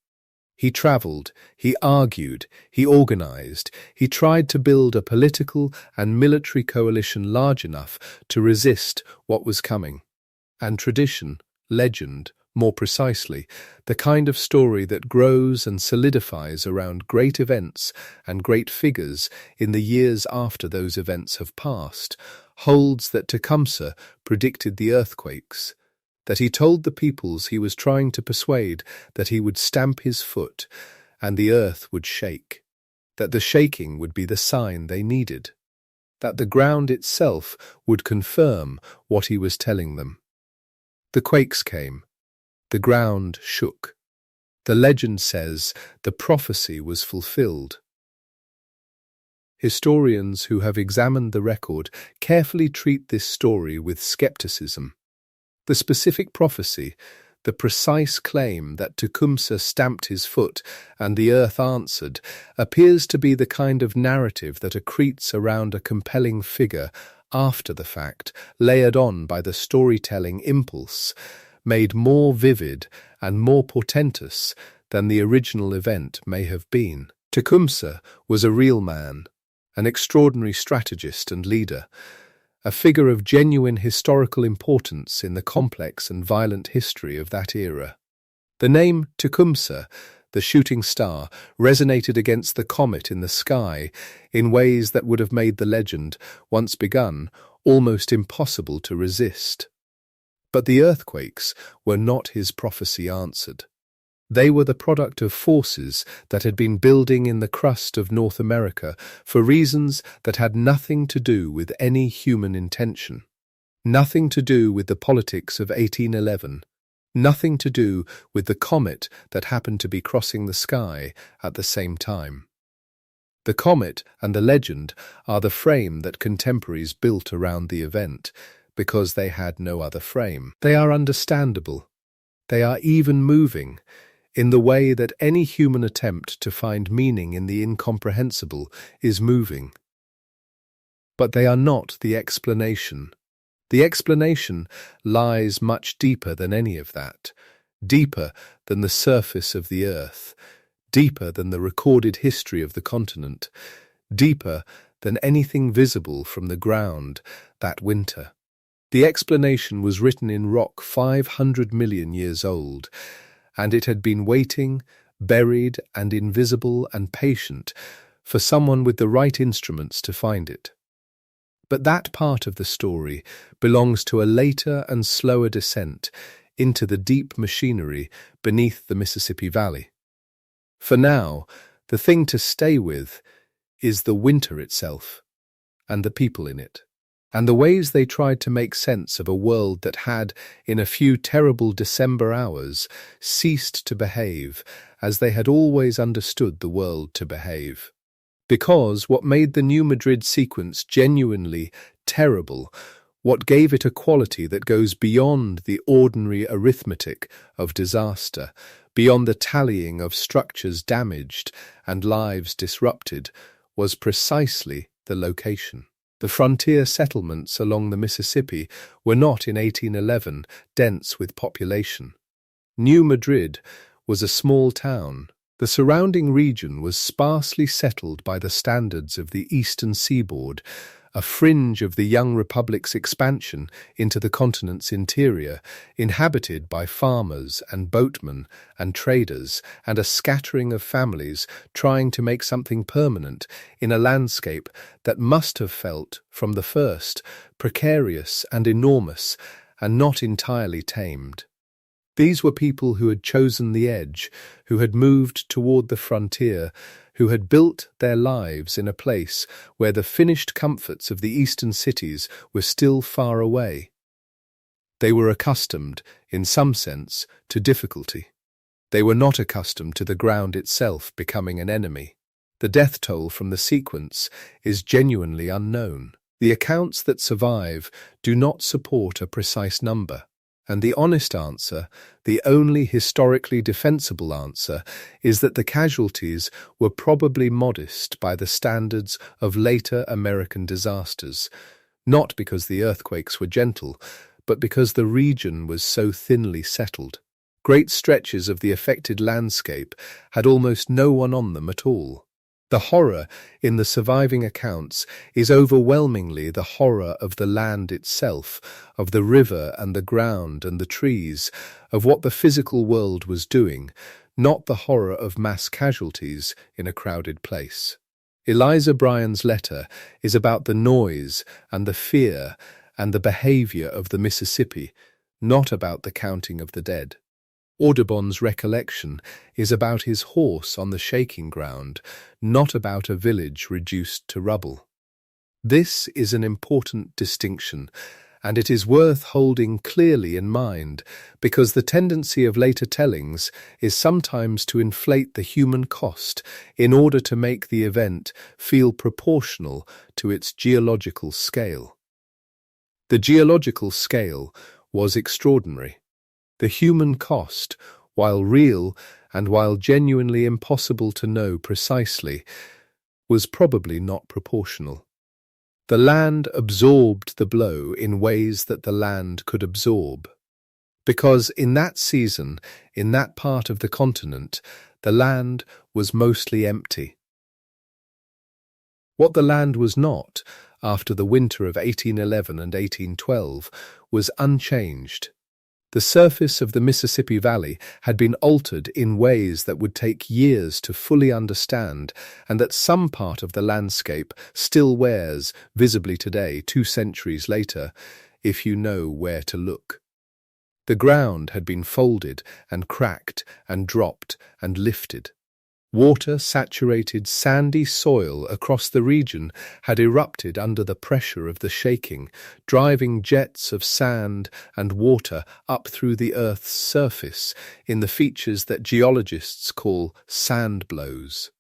He travelled, he argued, he organized, he tried to build a political and military coalition large enough to resist what was coming. And tradition, legend, more precisely, the kind of story that grows and solidifies around great events and great figures in the years after those events have passed, holds that Tecumseh predicted the earthquakes, that he told the peoples he was trying to persuade that he would stamp his foot and the earth would shake, that the shaking would be the sign they needed, that the ground itself would confirm what he was telling them. The quakes came. The ground shook. The legend says the prophecy was fulfilled. Historians who have examined the record carefully treat this story with skepticism. The specific prophecy, the precise claim that Tecumseh stamped his foot and the earth answered, appears to be the kind of narrative that accretes around a compelling figure after the fact, layered on by the storytelling impulse, made more vivid and more portentous than the original event may have been. Tecumseh was a real man, an extraordinary strategist and leader, a figure of genuine historical importance in the complex and violent history of that era. The name Tecumseh, the shooting star, resonated against the comet in the sky in ways that would have made the legend, once begun, almost impossible to resist. But the earthquakes were not his prophecy answered. They were the product of forces that had been building in the crust of North America for reasons that had nothing to do with any human intention, nothing to do with the politics of 1811, nothing to do with the comet that happened to be crossing the sky at the same time. The comet and the legend are the frame that contemporaries built around the event, because they had no other frame. They are understandable. They are even moving, in the way that any human attempt to find meaning in the incomprehensible is moving. But they are not the explanation. The explanation lies much deeper than any of that, deeper than the surface of the earth, deeper than the recorded history of the continent, deeper than anything visible from the ground that winter. The explanation was written in rock 500 million years old, and it had been waiting, buried and invisible and patient, for someone with the right instruments to find it. But that part of the story belongs to a later and slower descent into the deep machinery beneath the Mississippi Valley. For now, the thing to stay with is the winter itself, and the people in it, and the ways they tried to make sense of a world that had, in a few terrible December hours, ceased to behave as they had always understood the world to behave. Because what made the New Madrid sequence genuinely terrible, what gave it a quality that goes beyond the ordinary arithmetic of disaster, beyond the tallying of structures damaged and lives disrupted, was precisely the location. The frontier settlements along the Mississippi were not in 1811 dense with population. New Madrid was a small town. The surrounding region was sparsely settled by the standards of the eastern seaboard, a fringe of the young republic's expansion into the continent's interior, inhabited by farmers and boatmen and traders, and a scattering of families trying to make something permanent in a landscape that must have felt, from the first, precarious and enormous, and not entirely tamed. These were people who had chosen the edge, who had moved toward the frontier, who had built their lives in a place where the finished comforts of the eastern cities were still far away. They were accustomed, in some sense, to difficulty. They were not accustomed to the ground itself becoming an enemy. The death toll from the sequence is genuinely unknown. The accounts that survive do not support a precise number. And the honest answer, the only historically defensible answer, is that the casualties were probably modest by the standards of later American disasters, not because the earthquakes were gentle, but because the region was so thinly settled. Great stretches of the affected landscape had almost no one on them at all. The horror in the surviving accounts is overwhelmingly the horror of the land itself, of the river and the ground and the trees, of what the physical world was doing, not the horror of mass casualties in a crowded place. Eliza Bryan's letter is about the noise and the fear and the behavior of the Mississippi, not about the counting of the dead. Audubon's recollection is about his horse on the shaking ground, not about a village reduced to rubble. This is an important distinction, and it is worth holding clearly in mind, because the tendency of later tellings is sometimes to inflate the human cost in order to make the event feel proportional to its geological scale. The geological scale was extraordinary. The human cost, while real and while genuinely impossible to know precisely, was probably not proportional. The land absorbed the blow in ways that the land could absorb. Because in that season, in that part of the continent, the land was mostly empty. What the land was not, after the winter of 1811 and 1812, was unchanged. The surface of the Mississippi Valley had been altered in ways that would take years to fully understand, and that some part of the landscape still wears visibly today, 2 centuries later, if you know where to look. The ground had been folded and cracked and dropped and lifted. Water-saturated sandy soil across the region had erupted under the pressure of the shaking, driving jets of sand and water up through the Earth's surface in the features that geologists call sand blows,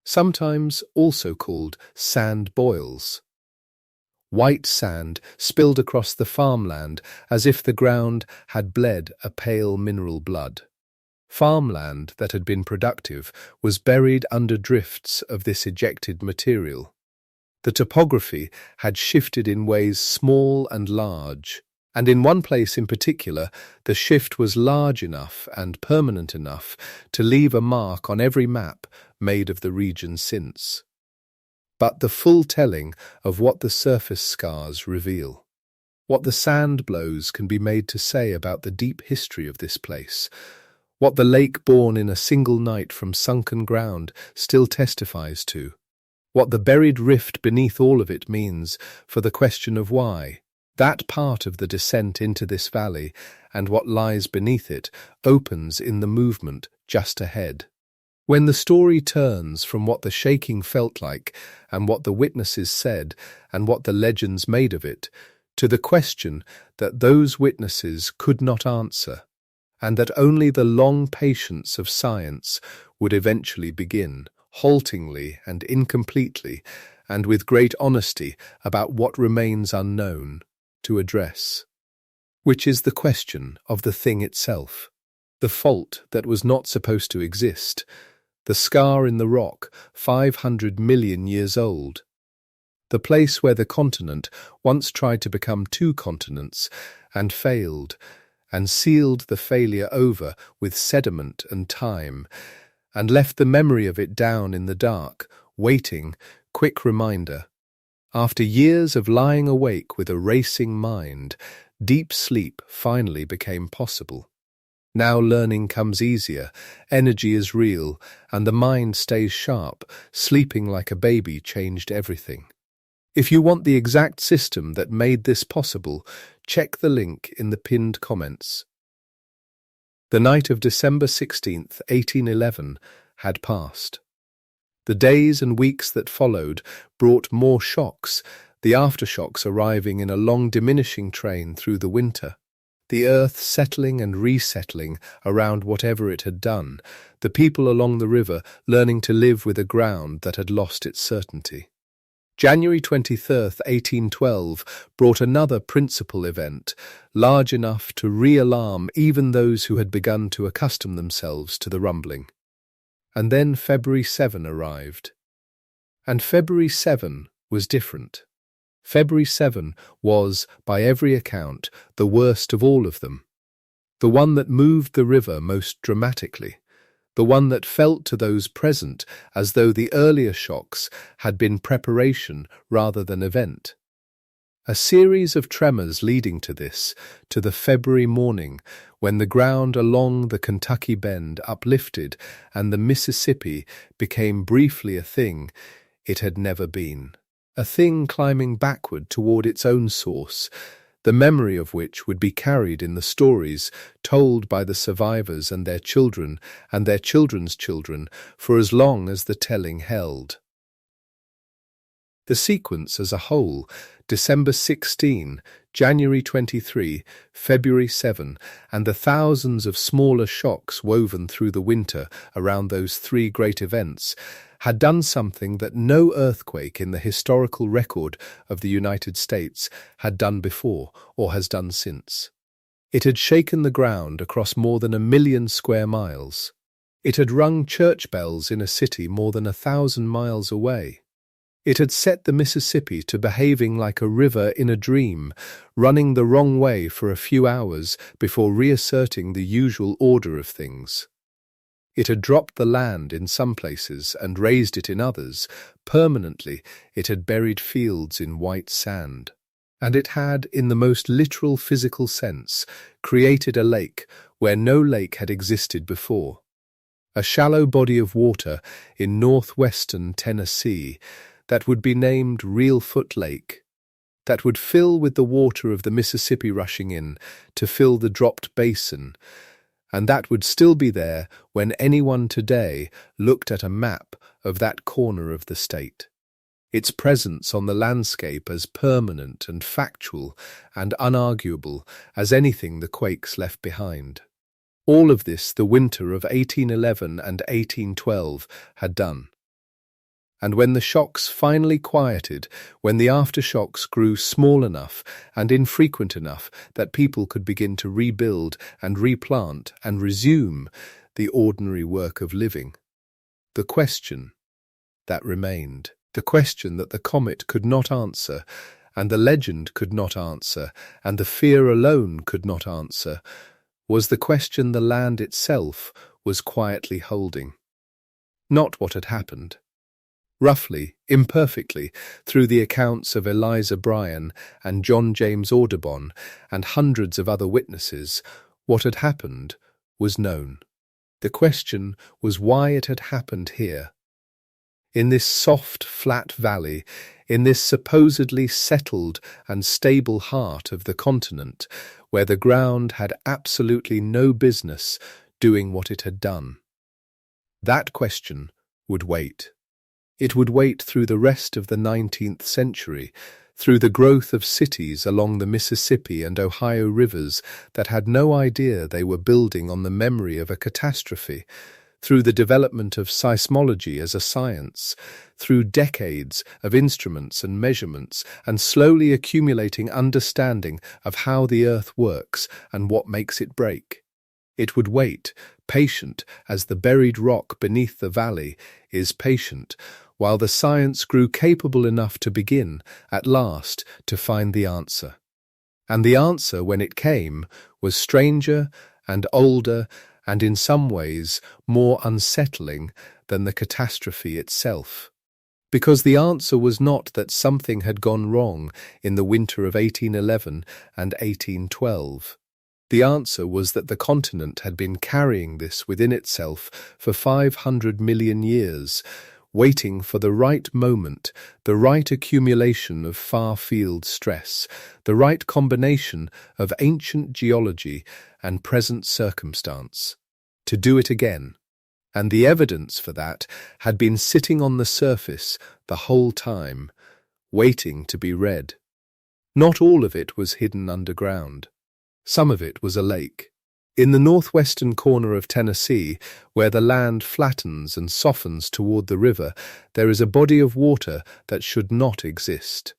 sometimes also called sand boils. White sand spilled across the farmland as if the ground had bled a pale mineral blood. Farmland that had been productive was buried under drifts of this ejected material. The topography had shifted in ways small and large, and in one place in particular, the shift was large enough and permanent enough to leave a mark on every map made of the region since. But the full telling of what the surface scars reveal, what the sand blows can be made to say about the deep history of this place, what the lake born in a single night from sunken ground still testifies to, what the buried rift beneath all of it means for the question of why, that part of the descent into this valley and what lies beneath it opens in the movement just ahead. When the story turns from what the shaking felt like and what the witnesses said and what the legends made of it, to the question that those witnesses could not answer, and that only the long patience of science would eventually begin, haltingly and incompletely, and with great honesty about what remains unknown, to address. Which is the question of the thing itself, the fault that was not supposed to exist, the scar in the rock 500 million years old, the place where the continent once tried to become 2 continents and failed, and sealed the failure over with sediment and time, and left the memory of it down in the dark, waiting, quick reminder. After years of lying awake with a racing mind, deep sleep finally became possible. Now learning comes easier, energy is real, and the mind stays sharp. Sleeping like a baby changed everything. If you want the exact system that made this possible, check the link in the pinned comments. The night of December 16th, 1811, had passed. The days and weeks that followed brought more shocks, the aftershocks arriving in a long diminishing train through the winter. The earth settling and resettling around whatever it had done, the people along the river learning to live with a ground that had lost its certainty. January 23rd, 1812, brought another principal event, large enough to re-alarm even those who had begun to accustom themselves to the rumbling. And then February 7 arrived. And February 7 was different. February 7 was, by every account, the worst of all of them. The one that moved the river most dramatically. The one that felt to those present as though the earlier shocks had been preparation rather than event. A series of tremors leading to this, to the February morning, when the ground along the Kentucky Bend uplifted and the Mississippi became briefly a thing it had never been. A thing climbing backward toward its own source, the memory of which would be carried in the stories told by the survivors and their children and their children's children for as long as the telling held. The sequence as a whole, December 16, January 23, February 7, and the thousands of smaller shocks woven through the winter around those 3 great events, had done something that no earthquake in the historical record of the United States had done before or has done since. It had shaken the ground across more than 1 million square miles. It had rung church bells in a city more than 1,000 miles away. It had set the Mississippi to behaving like a river in a dream, running the wrong way for a few hours before reasserting the usual order of things. It had dropped the land in some places and raised it in others. Permanently, it had buried fields in white sand. And it had, in the most literal physical sense, created a lake where no lake had existed before. A shallow body of water in northwestern Tennessee that would be named Reelfoot Lake, that would fill with the water of the Mississippi rushing in to fill the dropped basin, and that would still be there when anyone today looked at a map of that corner of the state. Its presence on the landscape as permanent and factual and unarguable as anything the Quakes left behind. All of this the winter of 1811 and 1812 had done. And when the shocks finally quieted, when the aftershocks grew small enough and infrequent enough that people could begin to rebuild and replant and resume the ordinary work of living, the question that remained, the question that the comet could not answer, and the legend could not answer, and the fear alone could not answer, was the question the land itself was quietly holding. Not what had happened. Roughly, imperfectly, through the accounts of Eliza Bryan and John James Audubon and hundreds of other witnesses, what had happened was known. The question was why it had happened here. In this soft, flat valley, in this supposedly settled and stable heart of the continent, where the ground had absolutely no business doing what it had done. That question would wait. It would wait through the rest of the 19th century, through the growth of cities along the Mississippi and Ohio rivers that had no idea they were building on the memory of a catastrophe, through the development of seismology as a science, through decades of instruments and measurements and slowly accumulating understanding of how the earth works and what makes it break. It would wait, patient as the buried rock beneath the valley is patient, while the science grew capable enough to begin, at last, to find the answer. And the answer, when it came, was stranger and older and in some ways more unsettling than the catastrophe itself. Because the answer was not that something had gone wrong in the winter of 1811 and 1812. The answer was that the continent had been carrying this within itself for 500 million years, waiting for the right moment, the right accumulation of far-field stress, the right combination of ancient geology and present circumstance, to do it again. And the evidence for that had been sitting on the surface the whole time, waiting to be read. Not all of it was hidden underground. Some of it was a lake. In the northwestern corner of Tennessee, where the land flattens and softens toward the river, there is a body of water that should not exist.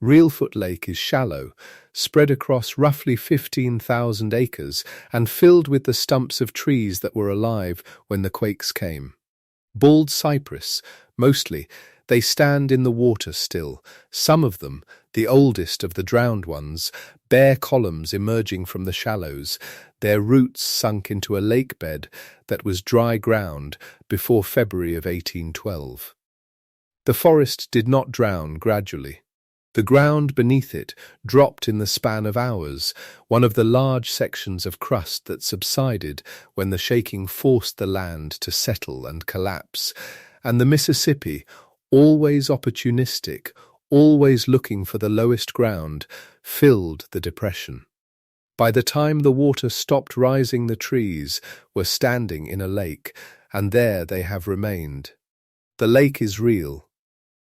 Reelfoot Lake is shallow, spread across roughly 15,000 acres, and filled with the stumps of trees that were alive when the quakes came. Bald cypress, mostly, they stand in the water still, some of them, the oldest of the drowned ones, bare columns emerging from the shallows, their roots sunk into a lake bed that was dry ground before February of 1812. The forest did not drown gradually. The ground beneath it dropped in the span of hours, one of the large sections of crust that subsided when the shaking forced the land to settle and collapse, and the Mississippi, always opportunistic, always looking for the lowest ground, filled the depression. By the time the water stopped rising, the trees were standing in a lake, and there they have remained. The lake is real.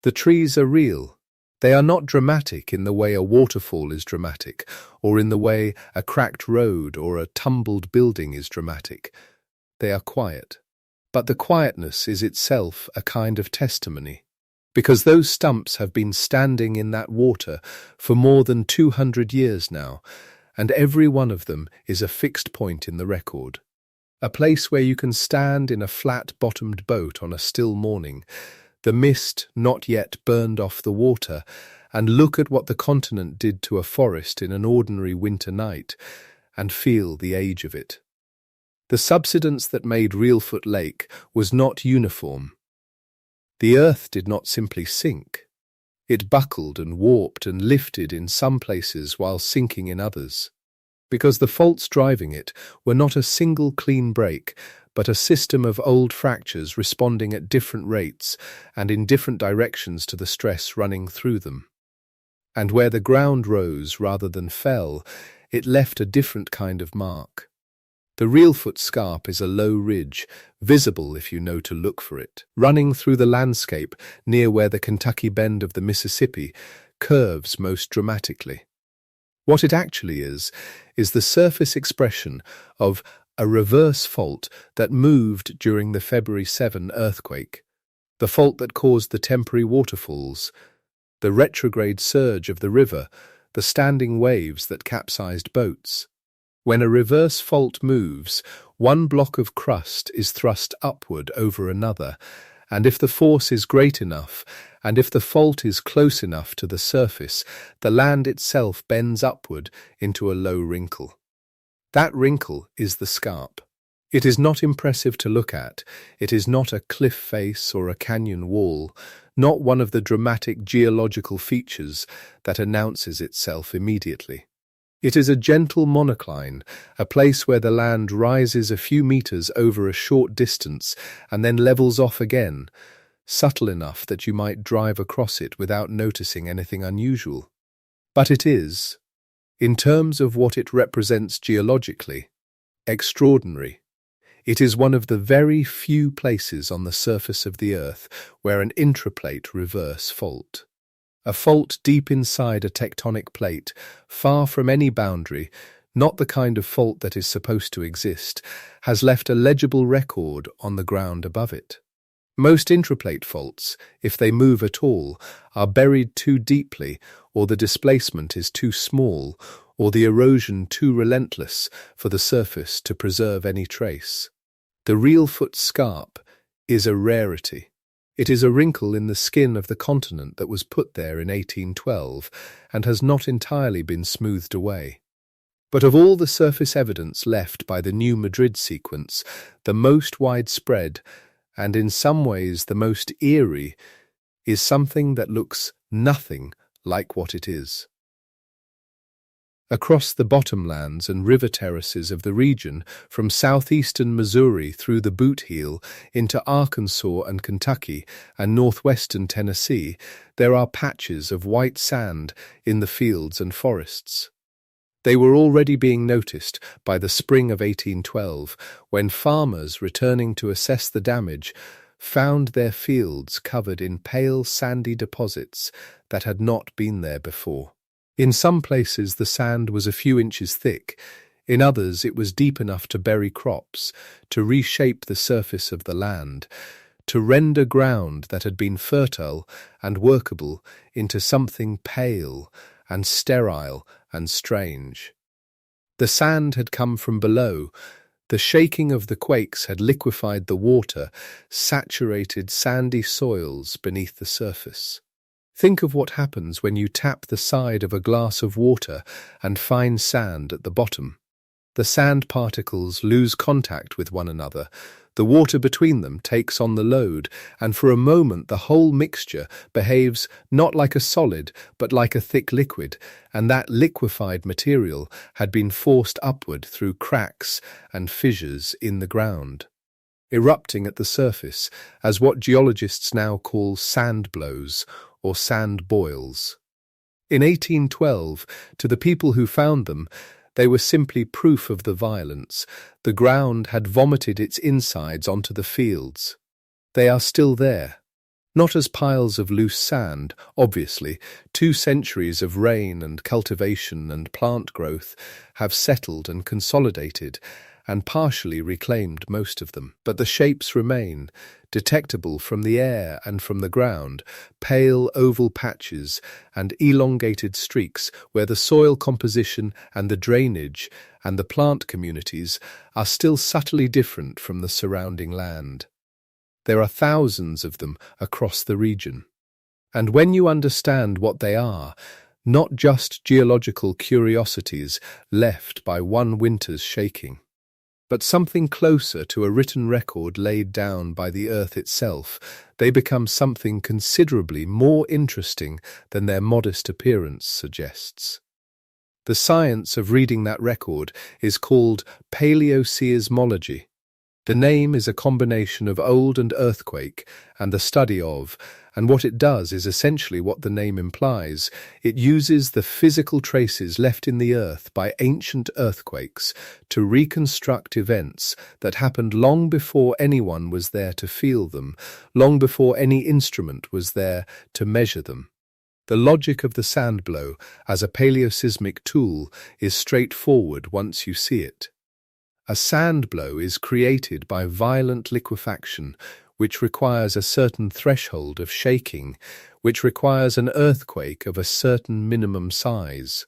The trees are real. They are not dramatic in the way a waterfall is dramatic, or in the way a cracked road or a tumbled building is dramatic. They are quiet. But the quietness is itself a kind of testimony, because those stumps have been standing in that water for more than 200 years now, and every one of them is a fixed point in the record. A place where you can stand in a flat-bottomed boat on a still morning, the mist not yet burned off the water, and look at what the continent did to a forest in an ordinary winter night, and feel the age of it. The subsidence that made Reelfoot Lake was not uniform. The earth did not simply sink. It buckled and warped and lifted in some places while sinking in others, because the faults driving it were not a single clean break, but a system of old fractures responding at different rates and in different directions to the stress running through them. And where the ground rose rather than fell, it left a different kind of mark. The Reelfoot Scarp is a low ridge, visible if you know to look for it, running through the landscape near where the Kentucky bend of the Mississippi curves most dramatically. What it actually is the surface expression of a reverse fault that moved during the February 7 earthquake, the fault that caused the temporary waterfalls, the retrograde surge of the river, the standing waves that capsized boats. When a reverse fault moves, one block of crust is thrust upward over another, and if the force is great enough, and if the fault is close enough to the surface, the land itself bends upward into a low wrinkle. That wrinkle is the scarp. It is not impressive to look at. It is not a cliff face or a canyon wall, not one of the dramatic geological features that announces itself immediately. It is a gentle monocline, a place where the land rises a few meters over a short distance and then levels off again, subtle enough that you might drive across it without noticing anything unusual. But it is, in terms of what it represents geologically, extraordinary. It is one of the very few places on the surface of the Earth where an intraplate reverse fault, a fault deep inside a tectonic plate, far from any boundary, not the kind of fault that is supposed to exist, has left a legible record on the ground above it. Most intraplate faults, if they move at all, are buried too deeply, or the displacement is too small, or the erosion too relentless for the surface to preserve any trace. The Reelfoot Scarp is a rarity. It is a wrinkle in the skin of the continent that was put there in 1812 and has not entirely been smoothed away. But of all the surface evidence left by the new Madrid sequence, the most widespread, and in some ways the most eerie, is something that looks nothing like what it is. Across the bottomlands and river terraces of the region, from southeastern Missouri through the Boot Heel into Arkansas and Kentucky and northwestern Tennessee, there are patches of white sand in the fields and forests. They were already being noticed by the spring of 1812, when farmers returning to assess the damage found their fields covered in pale sandy deposits that had not been there before. In some places the sand was a few inches thick, in others it was deep enough to bury crops, to reshape the surface of the land, to render ground that had been fertile and workable into something pale and sterile and strange. The sand had come from below. The shaking of the quakes had liquefied the water, saturated sandy soils beneath the surface. Think of what happens when you tap the side of a glass of water and find sand at the bottom. The sand particles lose contact with one another. The water between them takes on the load, and for a moment the whole mixture behaves not like a solid, but like a thick liquid, and that liquefied material had been forced upward through cracks and fissures in the ground, erupting at the surface as what geologists now call sand blows or sand boils. In 1812, to the people who found them, they were simply proof of the violence. The ground had vomited its insides onto the fields. They are still there. Not as piles of loose sand, obviously. 2 centuries of rain and cultivation and plant growth have settled and consolidated and partially reclaimed most of them. But the shapes remain, detectable from the air and from the ground, pale oval patches and elongated streaks where the soil composition and the drainage and the plant communities are still subtly different from the surrounding land. There are thousands of them across the region. And when you understand what they are, not just geological curiosities left by one winter's shaking, but something closer to a written record laid down by the Earth itself, they become something considerably more interesting than their modest appearance suggests. The science of reading that record is called paleoseismology. The name is a combination of old and earthquake and the study of, and what it does is essentially what the name implies. It uses the physical traces left in the earth by ancient earthquakes to reconstruct events that happened long before anyone was there to feel them, long before any instrument was there to measure them. The logic of the sand blow as a paleoseismic tool is straightforward once you see it. A sand blow is created by violent liquefaction, which requires a certain threshold of shaking, which requires an earthquake of a certain minimum size.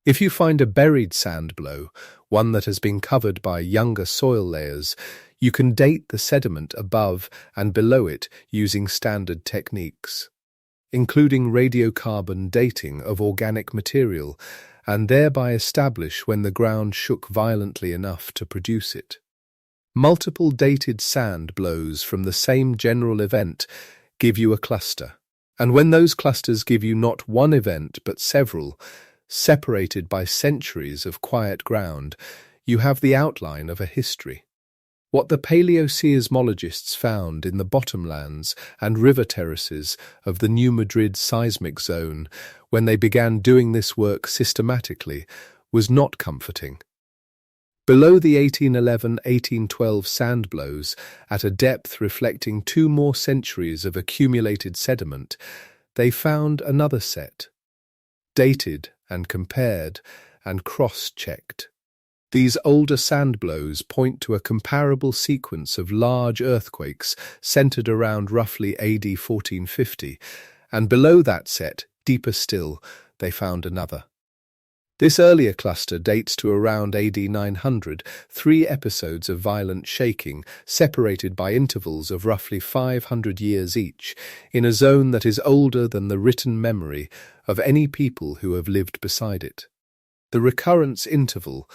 If you find a buried sand blow, one that has been covered by younger soil layers, you can date the sediment above and below it using standard techniques, including radiocarbon dating of organic material, and thereby establish when the ground shook violently enough to produce it. Multiple dated sand blows from the same general event give you a cluster, and when those clusters give you not one event but several, separated by centuries of quiet ground, you have the outline of a history. What the paleoseismologists found in the bottomlands and river terraces of the New Madrid seismic zone when they began doing this work systematically was not comforting. Below the 1811-1812 sand blows, at a depth reflecting 2 more centuries of accumulated sediment, they found another set, dated and compared and cross-checked. These older sand blows point to a comparable sequence of large earthquakes centered around roughly AD 1450, and below that set, deeper still, they found another. This earlier cluster dates to around AD 900, 3 episodes of violent shaking, separated by intervals of roughly 500 years each, in a zone that is older than the written memory of any people who have lived beside it. The recurrence interval,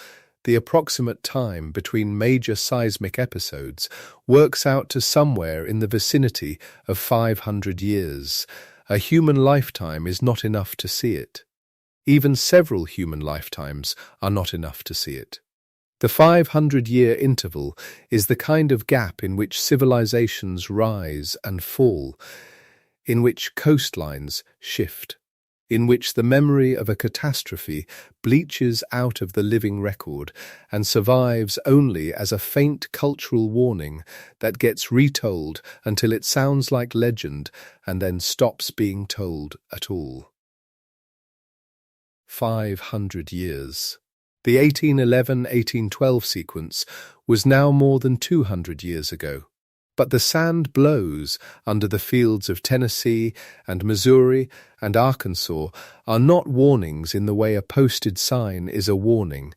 the approximate time between major seismic episodes, works out to somewhere in the vicinity of 500 years. A human lifetime is not enough to see it. Even several human lifetimes are not enough to see it. The 500-year interval is the kind of gap in which civilizations rise and fall, in which coastlines shift, in which the memory of a catastrophe bleaches out of the living record and survives only as a faint cultural warning that gets retold until it sounds like legend and then stops being told at all. 500 years. The 1811-1812 sequence was now more than 200 years ago. But the sand blows under the fields of Tennessee and Missouri and Arkansas are not warnings in the way a posted sign is a warning,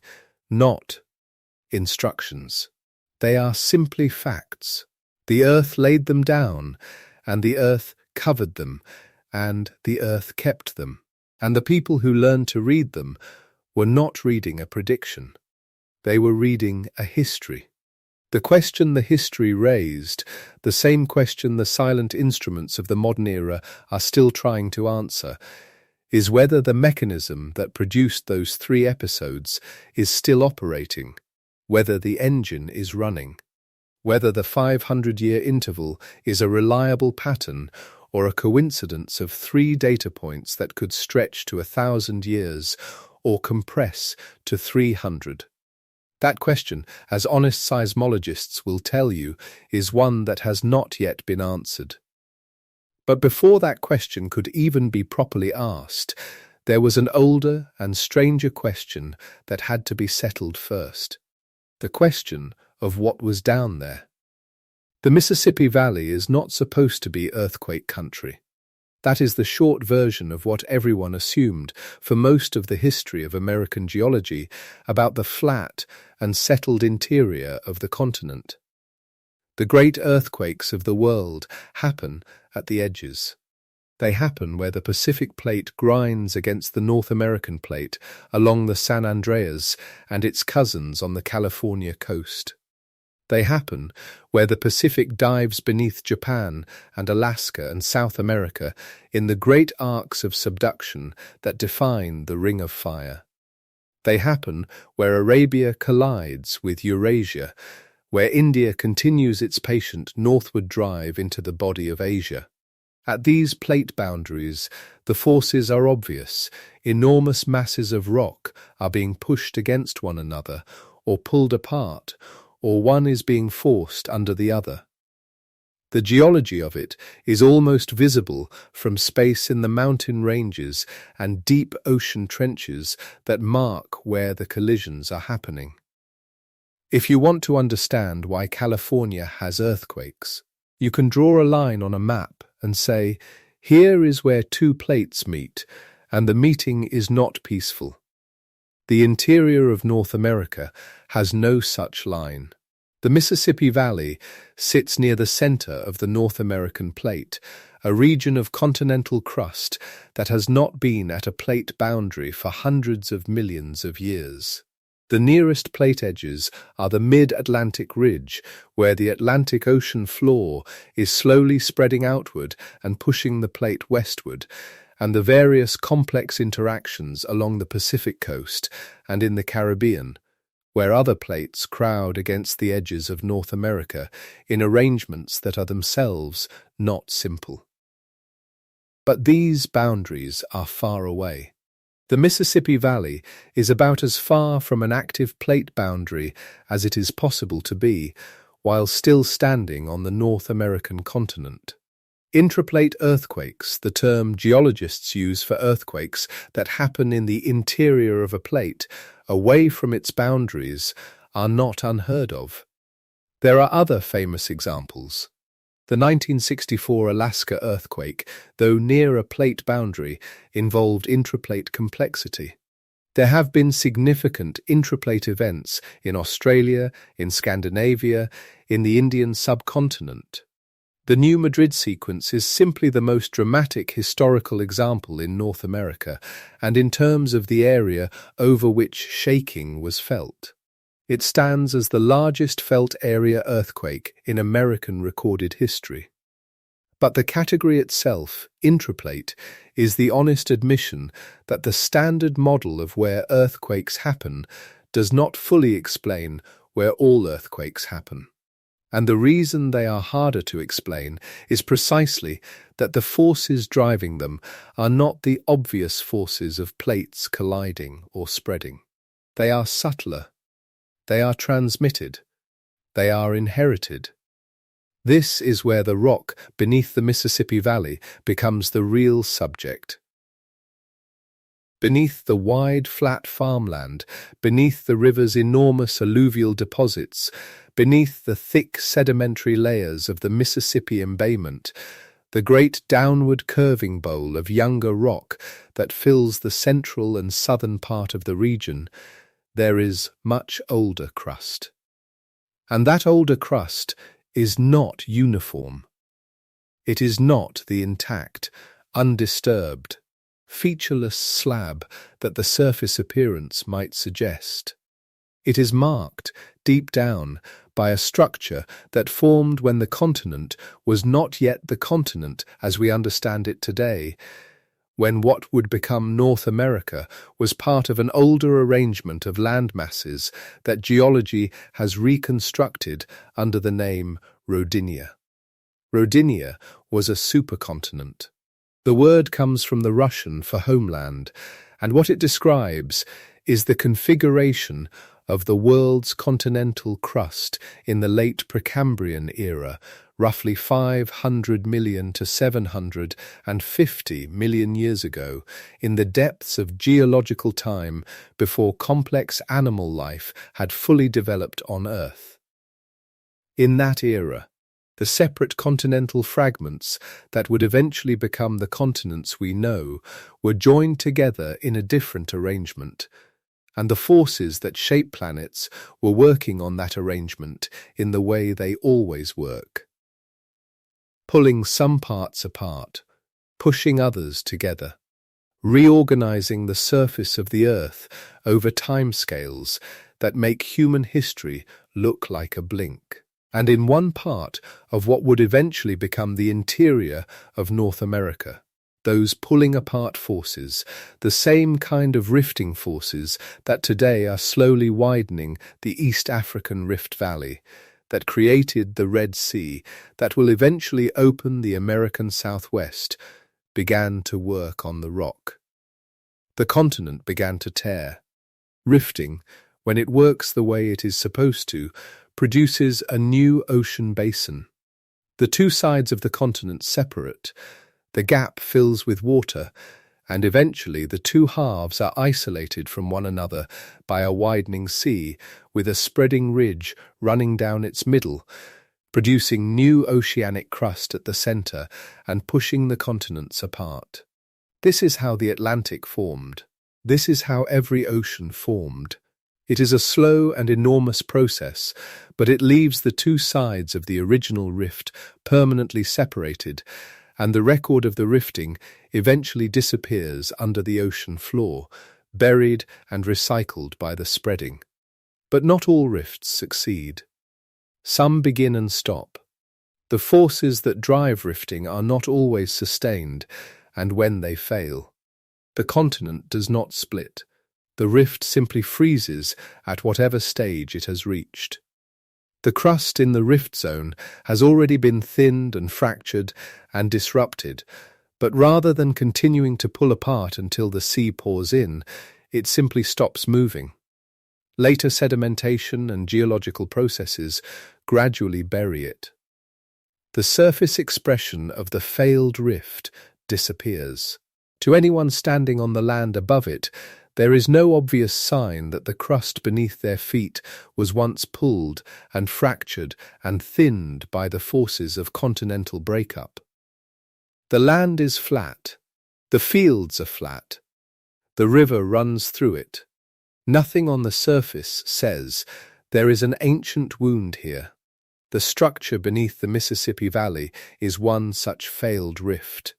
not instructions. They are simply facts. The earth laid them down, and the earth covered them, and the earth kept them. And the people who learned to read them were not reading a prediction. They were reading a history. The question the history raised, the same question the silent instruments of the modern era are still trying to answer, is whether the mechanism that produced those 3 episodes is still operating, whether the engine is running, whether the 500-year interval is a reliable pattern or a coincidence of 3 data points that could stretch to 1,000 years or compress to 300. That question, as honest seismologists will tell you, is one that has not yet been answered. But before that question could even be properly asked, there was an older and stranger question that had to be settled first. The question of what was down there. The Mississippi Valley is not supposed to be earthquake country. That is the short version of what everyone assumed for most of the history of American geology about the flat and settled interior of the continent. The great earthquakes of the world happen at the edges. They happen where the Pacific Plate grinds against the North American Plate along the San Andreas and its cousins on the California coast. They happen where the Pacific dives beneath Japan and Alaska and South America in the great arcs of subduction that define the Ring of Fire. They happen where Arabia collides with Eurasia, where India continues its patient northward drive into the body of Asia. At these plate boundaries, the forces are obvious. Enormous masses of rock are being pushed against one another, or pulled apart, or one is being forced under the other. The geology of it is almost visible from space in the mountain ranges and deep ocean trenches that mark where the collisions are happening. If you want to understand why California has earthquakes, you can draw a line on a map and say, here is where two plates meet, and the meeting is not peaceful. The interior of North America has no such line. The Mississippi Valley sits near the center of the North American plate, a region of continental crust that has not been at a plate boundary for hundreds of millions of years. The nearest plate edges are the mid-Atlantic ridge, where the Atlantic Ocean floor is slowly spreading outward and pushing the plate westward, and the various complex interactions along the Pacific coast and in the Caribbean, where other plates crowd against the edges of North America in arrangements that are themselves not simple. But these boundaries are far away. The Mississippi Valley is about as far from an active plate boundary as it is possible to be, while still standing on the North American continent. Intraplate earthquakes, the term geologists use for earthquakes that happen in the interior of a plate, away from its boundaries, are not unheard of. There are other famous examples. The 1964 Alaska earthquake, though near a plate boundary, involved intraplate complexity. There have been significant intraplate events in Australia, in Scandinavia, in the Indian subcontinent. The New Madrid sequence is simply the most dramatic historical example in North America, and in terms of the area over which shaking was felt. It stands as the largest felt area earthquake in American recorded history. But the category itself, intraplate, is the honest admission that the standard model of where earthquakes happen does not fully explain where all earthquakes happen. And the reason they are harder to explain is precisely that the forces driving them are not the obvious forces of plates colliding or spreading. They are subtler. They are transmitted. They are inherited. This is where the rock beneath the Mississippi Valley becomes the real subject. Beneath the wide, flat farmland, beneath the river's enormous alluvial deposits, beneath the thick sedimentary layers of the Mississippi Embayment, the great downward curving bowl of younger rock that fills the central and southern part of the region, there is much older crust. And that older crust is not uniform. It is not the intact, undisturbed, featureless slab that the surface appearance might suggest. It is marked, deep down, by a structure that formed when the continent was not yet the continent as we understand it today, when what would become North America was part of an older arrangement of land masses that geology has reconstructed under the name Rodinia. Rodinia was a supercontinent. The word comes from the Russian for homeland, and what it describes is the configuration of the world's continental crust in the late Precambrian era, roughly 500 million to 750 million years ago, in the depths of geological time before complex animal life had fully developed on Earth. In that era, the separate continental fragments that would eventually become the continents we know were joined together in a different arrangement, and the forces that shape planets were working on that arrangement in the way they always work. Pulling some parts apart, pushing others together. reorganizing the surface of the Earth over timescales that make human history look like a blink. And in one part of what would eventually become the interior of North America, those pulling apart forces, the same kind of rifting forces that today are slowly widening the East African Rift Valley, that created the Red Sea, that will eventually open the American Southwest, began to work on the rock. The continent began to tear. Rifting, when it works the way it is supposed to, produces a new ocean basin. The two sides of the continent separate, the gap fills with water, and eventually the two halves are isolated from one another by a widening sea with a spreading ridge running down its middle, producing new oceanic crust at the center and pushing the continents apart. This is how the Atlantic formed. This is how every ocean formed. It is a slow and enormous process, but it leaves the two sides of the original rift permanently separated, and the record of the rifting eventually disappears under the ocean floor, buried and recycled by the spreading. But not all rifts succeed. Some begin and stop. The forces that drive rifting are not always sustained, and when they fail, the continent does not split. The rift simply freezes at whatever stage it has reached. The crust in the rift zone has already been thinned and fractured and disrupted, but rather than continuing to pull apart until the sea pours in, it simply stops moving. Later sedimentation and geological processes gradually bury it. The surface expression of the failed rift disappears. To anyone standing on the land above it, there is no obvious sign that the crust beneath their feet was once pulled and fractured and thinned by the forces of continental breakup. The land is flat. The fields are flat. The river runs through it. Nothing on the surface says there is an ancient wound here. The structure beneath the Mississippi Valley is one such failed rift.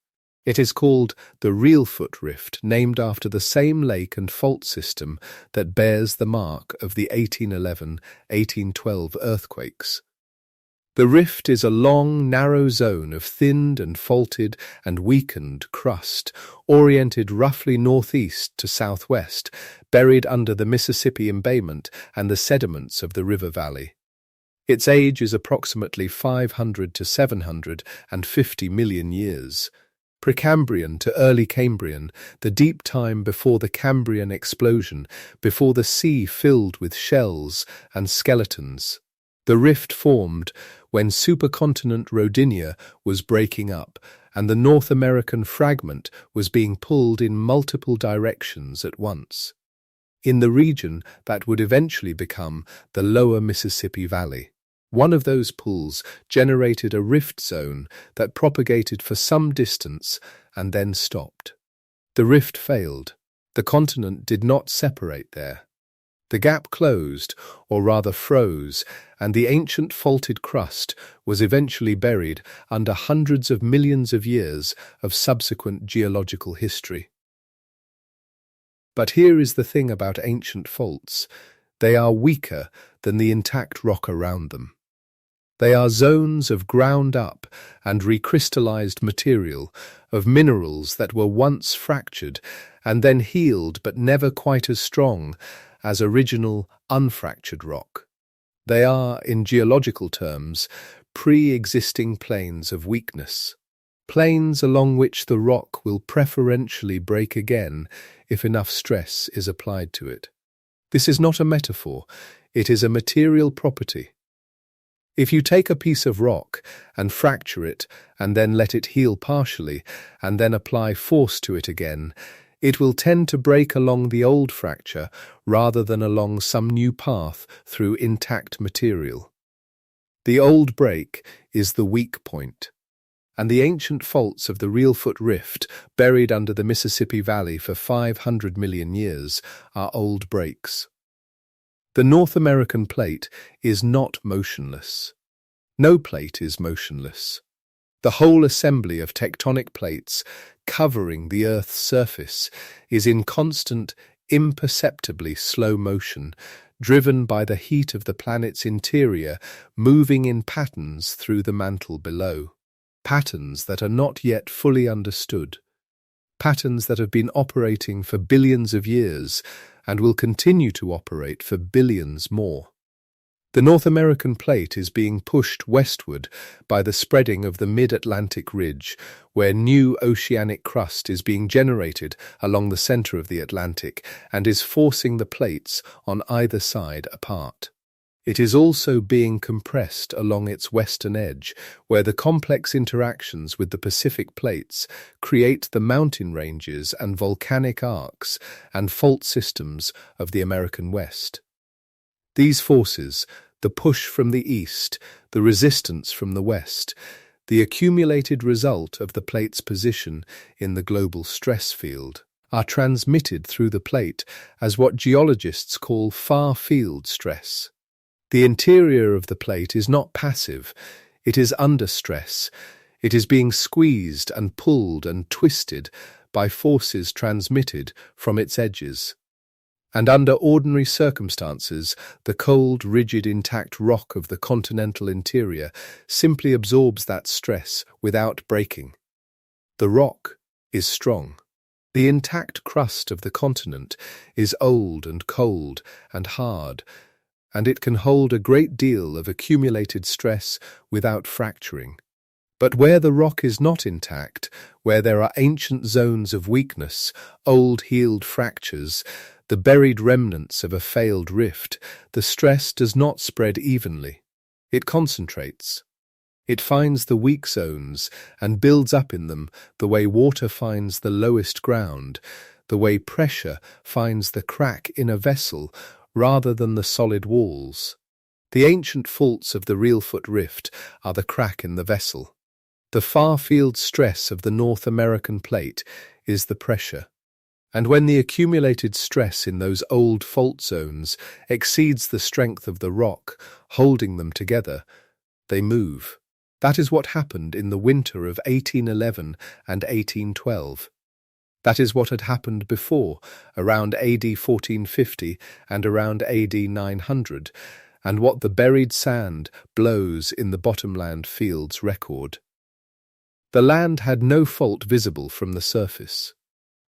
It is called the Reelfoot Rift, named after the same lake and fault system that bears the mark of the 1811-1812 earthquakes. The rift is a long, narrow zone of thinned and faulted and weakened crust, oriented roughly northeast to southwest, buried under the Mississippi Embayment and the sediments of the river valley. Its age is approximately 500 to 750 million years. Precambrian to early Cambrian, the deep time before the Cambrian explosion, before the sea filled with shells and skeletons. The rift formed when supercontinent Rodinia was breaking up and the North American fragment was being pulled in multiple directions at once, in the region that would eventually become the lower Mississippi Valley. One of those pulls generated a rift zone that propagated for some distance and then stopped. The rift failed. The continent did not separate there. The gap closed, or rather froze, and the ancient faulted crust was eventually buried under hundreds of millions of years of subsequent geological history. But here is the thing about ancient faults. They are weaker than the intact rock around them. They are zones of ground-up and recrystallized material, of minerals that were once fractured and then healed but never quite as strong as original unfractured rock. They are, in geological terms, pre-existing planes of weakness, planes along which the rock will preferentially break again if enough stress is applied to it. This is not a metaphor, it is a material property. If you take a piece of rock and fracture it and then let it heal partially and then apply force to it again, it will tend to break along the old fracture rather than along some new path through intact material. The old break is the weak point, and the ancient faults of the Reelfoot Rift, buried under the Mississippi Valley for 500 million years, are old breaks. The North American plate is not motionless. No plate is motionless. The whole assembly of tectonic plates covering the Earth's surface is in constant, imperceptibly slow motion, driven by the heat of the planet's interior moving in patterns through the mantle below. Patterns that are not yet fully understood. Patterns that have been operating for billions of years and will continue to operate for billions more. The North American plate is being pushed westward by the spreading of the mid-Atlantic ridge, where new oceanic crust is being generated along the center of the Atlantic and is forcing the plates on either side apart. It is also being compressed along its western edge, where the complex interactions with the Pacific plates create the mountain ranges and volcanic arcs and fault systems of the American West. These forces, the push from the east, the resistance from the west, the accumulated result of the plate's position in the global stress field, are transmitted through the plate as what geologists call far-field stress. The interior of the plate is not passive, it is under stress. It is being squeezed and pulled and twisted by forces transmitted from its edges. And under ordinary circumstances, the cold, rigid, intact rock of the continental interior simply absorbs that stress without breaking. The rock is strong. The intact crust of the continent is old and cold and hard, and it can hold a great deal of accumulated stress without fracturing. But where the rock is not intact, where there are ancient zones of weakness, old healed fractures, the buried remnants of a failed rift, the stress does not spread evenly. It concentrates. It finds the weak zones and builds up in them the way water finds the lowest ground, the way pressure finds the crack in a vessel rather than the solid walls. The ancient faults of the Reelfoot Rift are the crack in the vessel. The far-field stress of the North American plate is the pressure. And when the accumulated stress in those old fault zones exceeds the strength of the rock, holding them together, they move. That is what happened in the winter of 1811 and 1812. That is what had happened before, around AD 1450 and around AD 900, and what the buried sand blows in the bottomland fields record. The land had no fault visible from the surface.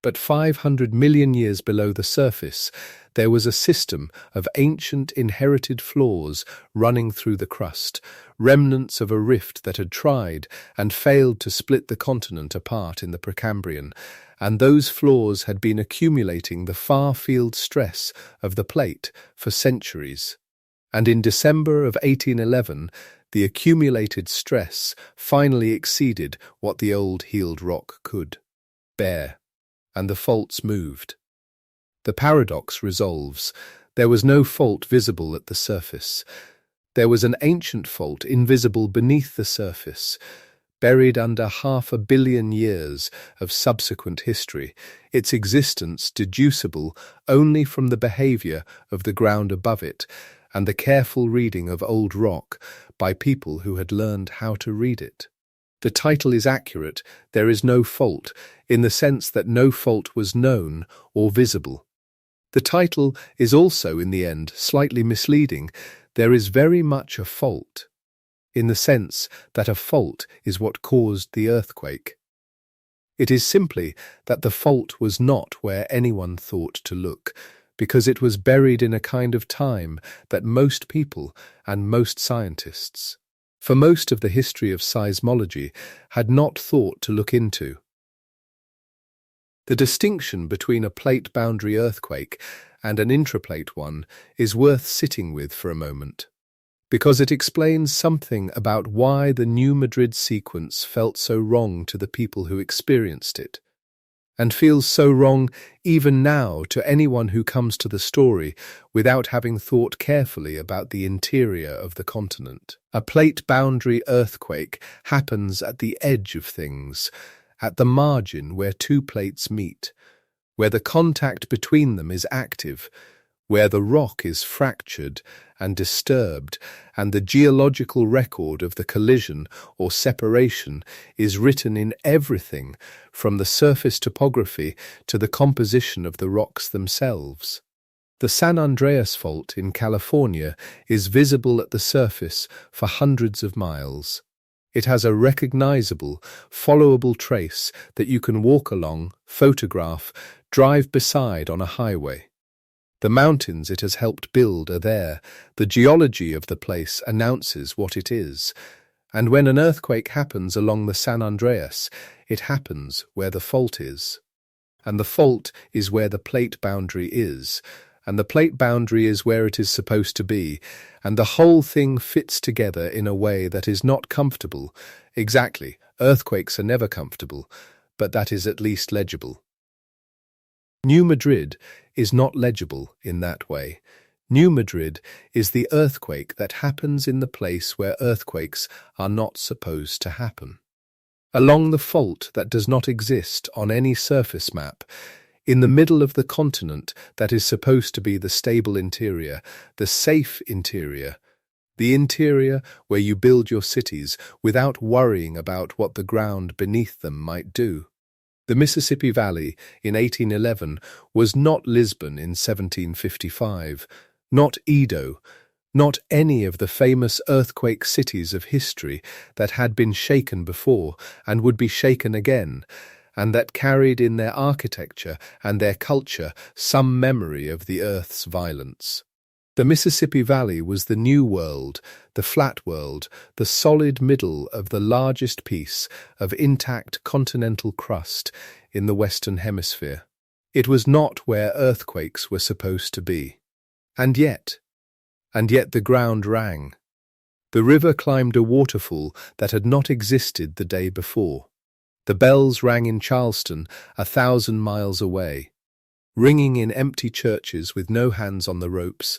But 500 million years below the surface, there was a system of ancient inherited flaws running through the crust, remnants of a rift that had tried and failed to split the continent apart in the Precambrian, and those flaws had been accumulating the far-field stress of the plate for centuries. And in December of 1811, the accumulated stress finally exceeded what the old healed rock could bear. And the faults moved. The paradox resolves. There was no fault visible at the surface. There was an ancient fault invisible beneath the surface, buried under 500 million years of subsequent history, its existence deducible only from the behavior of the ground above it and the careful reading of old rock by people who had learned how to read it. The title is accurate, there is no fault, in the sense that no fault was known or visible. The title is also, in the end, slightly misleading. There is very much a fault, in the sense that a fault is what caused the earthquake. It is simply that the fault was not where anyone thought to look, because it was buried in a kind of time that most people and most scientists, for most of the history of seismology, had not thought to look into. The distinction between a plate boundary earthquake and an intraplate one is worth sitting with for a moment, because it explains something about why the new Madrid sequence felt so wrong to the people who experienced it, and feels so wrong even now to anyone who comes to the story without having thought carefully about the interior of the continent. A plate boundary earthquake happens at the edge of things, at the margin where two plates meet, where the contact between them is active, where the rock is fractured and disturbed, and the geological record of the collision or separation is written in everything from the surface topography to the composition of the rocks themselves. The San Andreas Fault in California is visible at the surface for hundreds of miles. It has a recognizable, followable trace that you can walk along, photograph, drive beside on a highway. The mountains it has helped build are there. The geology of the place announces what it is. And when an earthquake happens along the San Andreas, it happens where the fault is. And the fault is where the plate boundary is. And the plate boundary is where it is supposed to be, and the whole thing fits together in a way that is not comfortable. Exactly, earthquakes are never comfortable, but that is at least legible. New Madrid is not legible in that way. New Madrid is the earthquake that happens in the place where earthquakes are not supposed to happen. Along the fault that does not exist on any surface map, in the middle of the continent that is supposed to be the stable interior, the safe interior, the interior where you build your cities without worrying about what the ground beneath them might do. The Mississippi Valley in 1811 was not Lisbon in 1755, not Edo, not any of the famous earthquake cities of history that had been shaken before and would be shaken again, and that carried in their architecture and their culture some memory of the earth's violence. The Mississippi Valley was the new world, the flat world, the solid middle of the largest piece of intact continental crust in the Western Hemisphere. It was not where earthquakes were supposed to be. And yet the ground rang. The river climbed a waterfall that had not existed the day before. The bells rang in Charleston, 1,000 miles away, ringing in empty churches with no hands on the ropes,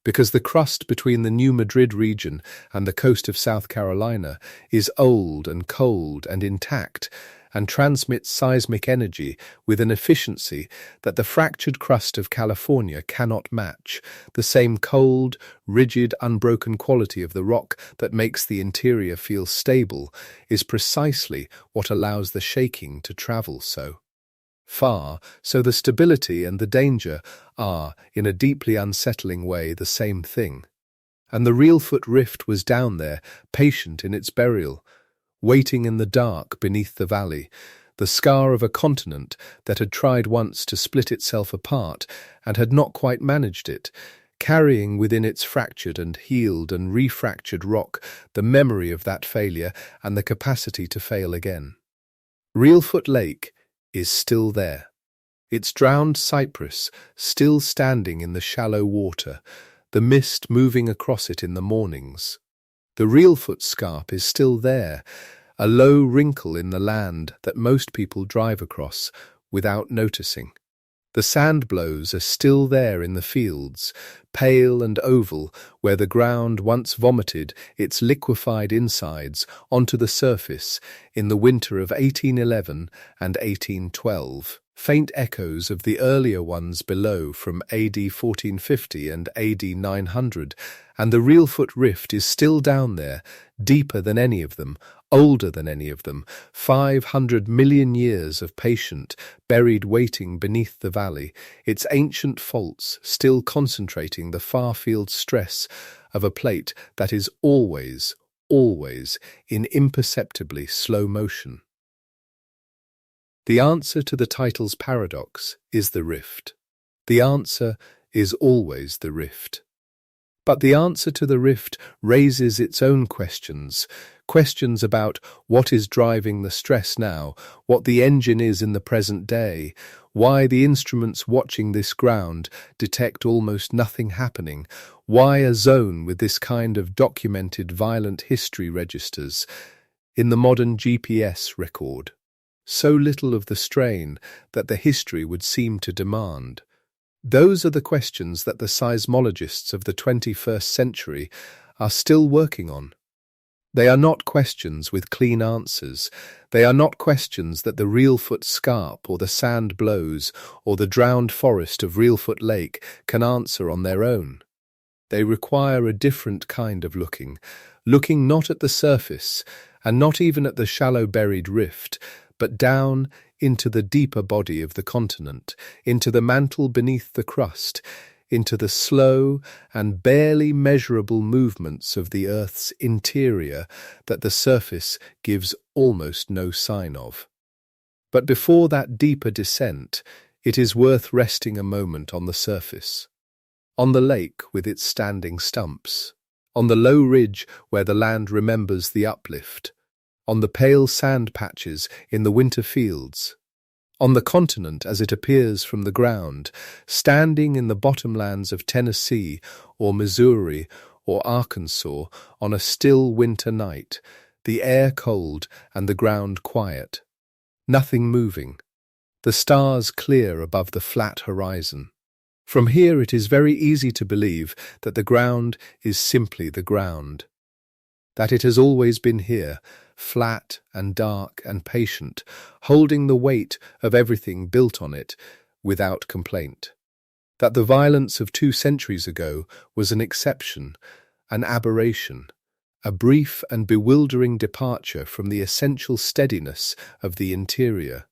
because the crust between the New Madrid region and the coast of South Carolina is old and cold and intact, and transmits seismic energy with an efficiency that the fractured crust of California cannot match. The same cold, rigid, unbroken quality of the rock that makes the interior feel stable is precisely what allows the shaking to travel so far, so the stability and the danger are, in a deeply unsettling way, the same thing. And the Reelfoot Rift was down there, patient in its burial, waiting in the dark beneath the valley, the scar of a continent that had tried once to split itself apart and had not quite managed it, carrying within its fractured and healed and refractured rock the memory of that failure and the capacity to fail again. Reelfoot Lake is still there, its drowned cypress still standing in the shallow water, the mist moving across it in the mornings. The Reelfoot Scarp is still there, a low wrinkle in the land that most people drive across without noticing. The sand blows are still there in the fields, pale and oval, where the ground once vomited its liquefied insides onto the surface in the winter of 1811 and 1812. Faint echoes of the earlier ones below from AD 1450 and AD 900, and the Reelfoot Rift is still down there, deeper than any of them, older than any of them, 500 million years of patient, buried waiting beneath the valley, its ancient faults still concentrating the far-field stress of a plate that is always in imperceptibly slow motion. The answer to the title's paradox is the rift. The answer is always the rift. But the answer to the rift raises its own questions about what is driving the stress now, what the engine is in the present day, why the instruments watching this ground detect almost nothing happening, why a zone with this kind of documented violent history registers in the modern GPS record so little of the strain that the history would seem to demand. Those are the questions that the seismologists of the 21st century are still working on. They are not questions with clean answers. They are not questions that the Reelfoot Scarp or the sand blows or the drowned forest of Reelfoot Lake can answer on their own. They require a different kind of looking not at the surface and not even at the shallow buried rift, but down into the deeper body of the continent, into the mantle beneath the crust, into the slow and barely measurable movements of the Earth's interior that the surface gives almost no sign of. But before that deeper descent, it is worth resting a moment on the surface. On the lake with its standing stumps, on the low ridge where the land remembers the uplift, on the pale sand patches in the winter fields, on the continent as it appears from the ground, standing in the bottomlands of Tennessee or Missouri or Arkansas on a still winter night, the air cold and the ground quiet, nothing moving, the stars clear above the flat horizon. From here it is very easy to believe that the ground is simply the ground, that it has always been here, flat and dark and patient, holding the weight of everything built on it without complaint, that the violence of 2 centuries ago was an exception, an aberration, a brief and bewildering departure from the essential steadiness of the interior.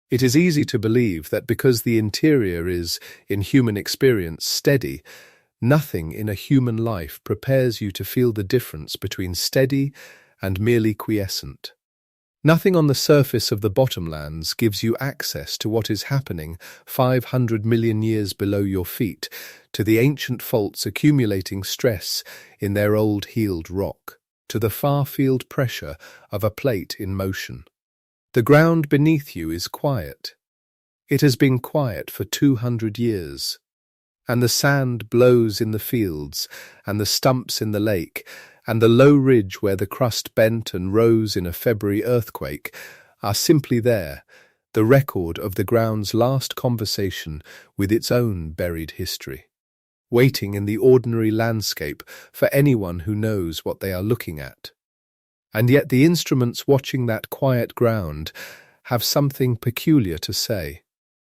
It is easy to believe that because the interior is, in human experience, steady, nothing in a human life prepares you to feel the difference between steady and merely quiescent. Nothing on the surface of the bottomlands gives you access to what is happening 500 million years below your feet, to the ancient faults accumulating stress in their old healed rock, to the far-field pressure of a plate in motion. The ground beneath you is quiet. It has been quiet for 200 years. And the sand blows in the fields, and the stumps in the lake, and the low ridge where the crust bent and rose in a February earthquake are simply there, the record of the ground's last conversation with its own buried history, waiting in the ordinary landscape for anyone who knows what they are looking at. And yet the instruments watching that quiet ground have something peculiar to say.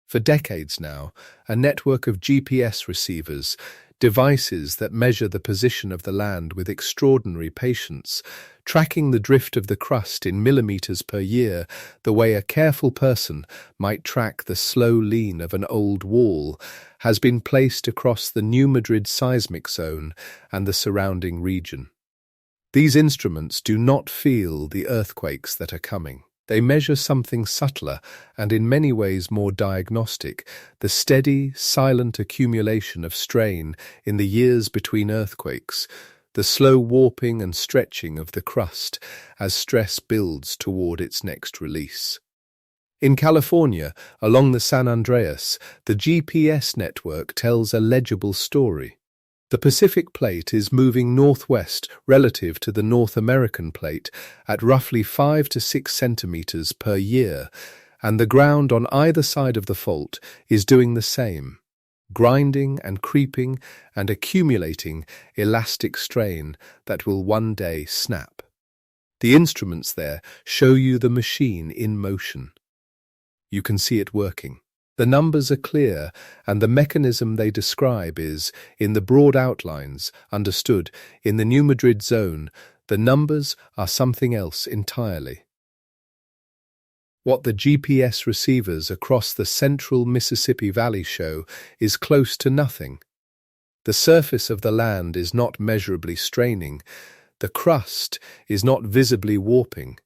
For decades now, a network of GPS receivers, devices that measure the position of the land with extraordinary patience, tracking the drift of the crust in millimeters per year, the way a careful person might track the slow lean of an old wall, has been placed across the New Madrid seismic zone and the surrounding region. These instruments do not feel the earthquakes that are coming. They measure something subtler and in many ways more diagnostic, the steady, silent accumulation of strain in the years between earthquakes, the slow warping and stretching of the crust as stress builds toward its next release. In California, along the San Andreas, the GPS network tells a legible story. The Pacific Plate is moving northwest relative to the North American Plate at roughly 5 to 6 centimeters per year, and the ground on either side of the fault is doing the same, grinding and creeping and accumulating elastic strain that will one day snap. The instruments there show you the machine in motion. You can see it working. The numbers are clear, and the mechanism they describe is, in the broad outlines, understood. In the New Madrid zone, the numbers are something else entirely. What the GPS receivers across the central Mississippi Valley show is close to nothing. The surface of the land is not measurably straining. The crust is not visibly warping.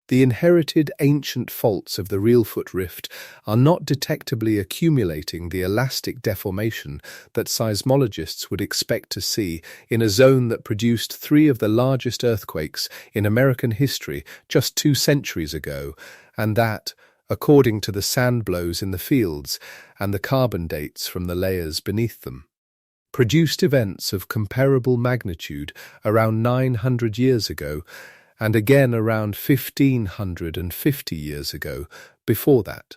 The inherited ancient faults of the Reelfoot Rift are not detectably accumulating the elastic deformation that seismologists would expect to see in a zone that produced 3 of the largest earthquakes in American history just 2 centuries ago, and that, according to the sand blows in the fields and the carbon dates from the layers beneath them, produced events of comparable magnitude around 900 years ago, and again around 1,550 years ago before that.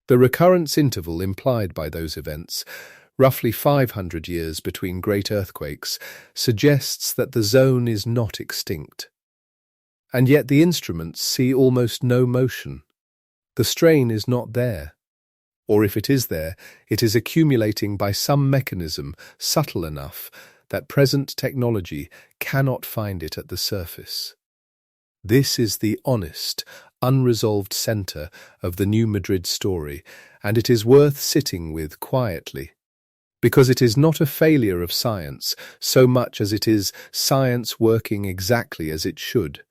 The recurrence interval implied by those events, roughly 500 years between great earthquakes, suggests that the zone is not extinct. And yet the instruments see almost no motion. The strain is not there. Or if it is there, it is accumulating by some mechanism subtle enough that present technology cannot find it at the surface. This is the honest, unresolved centre of the New Madrid story, and it is worth sitting with quietly, because it is not a failure of science so much as it is science working exactly as it should,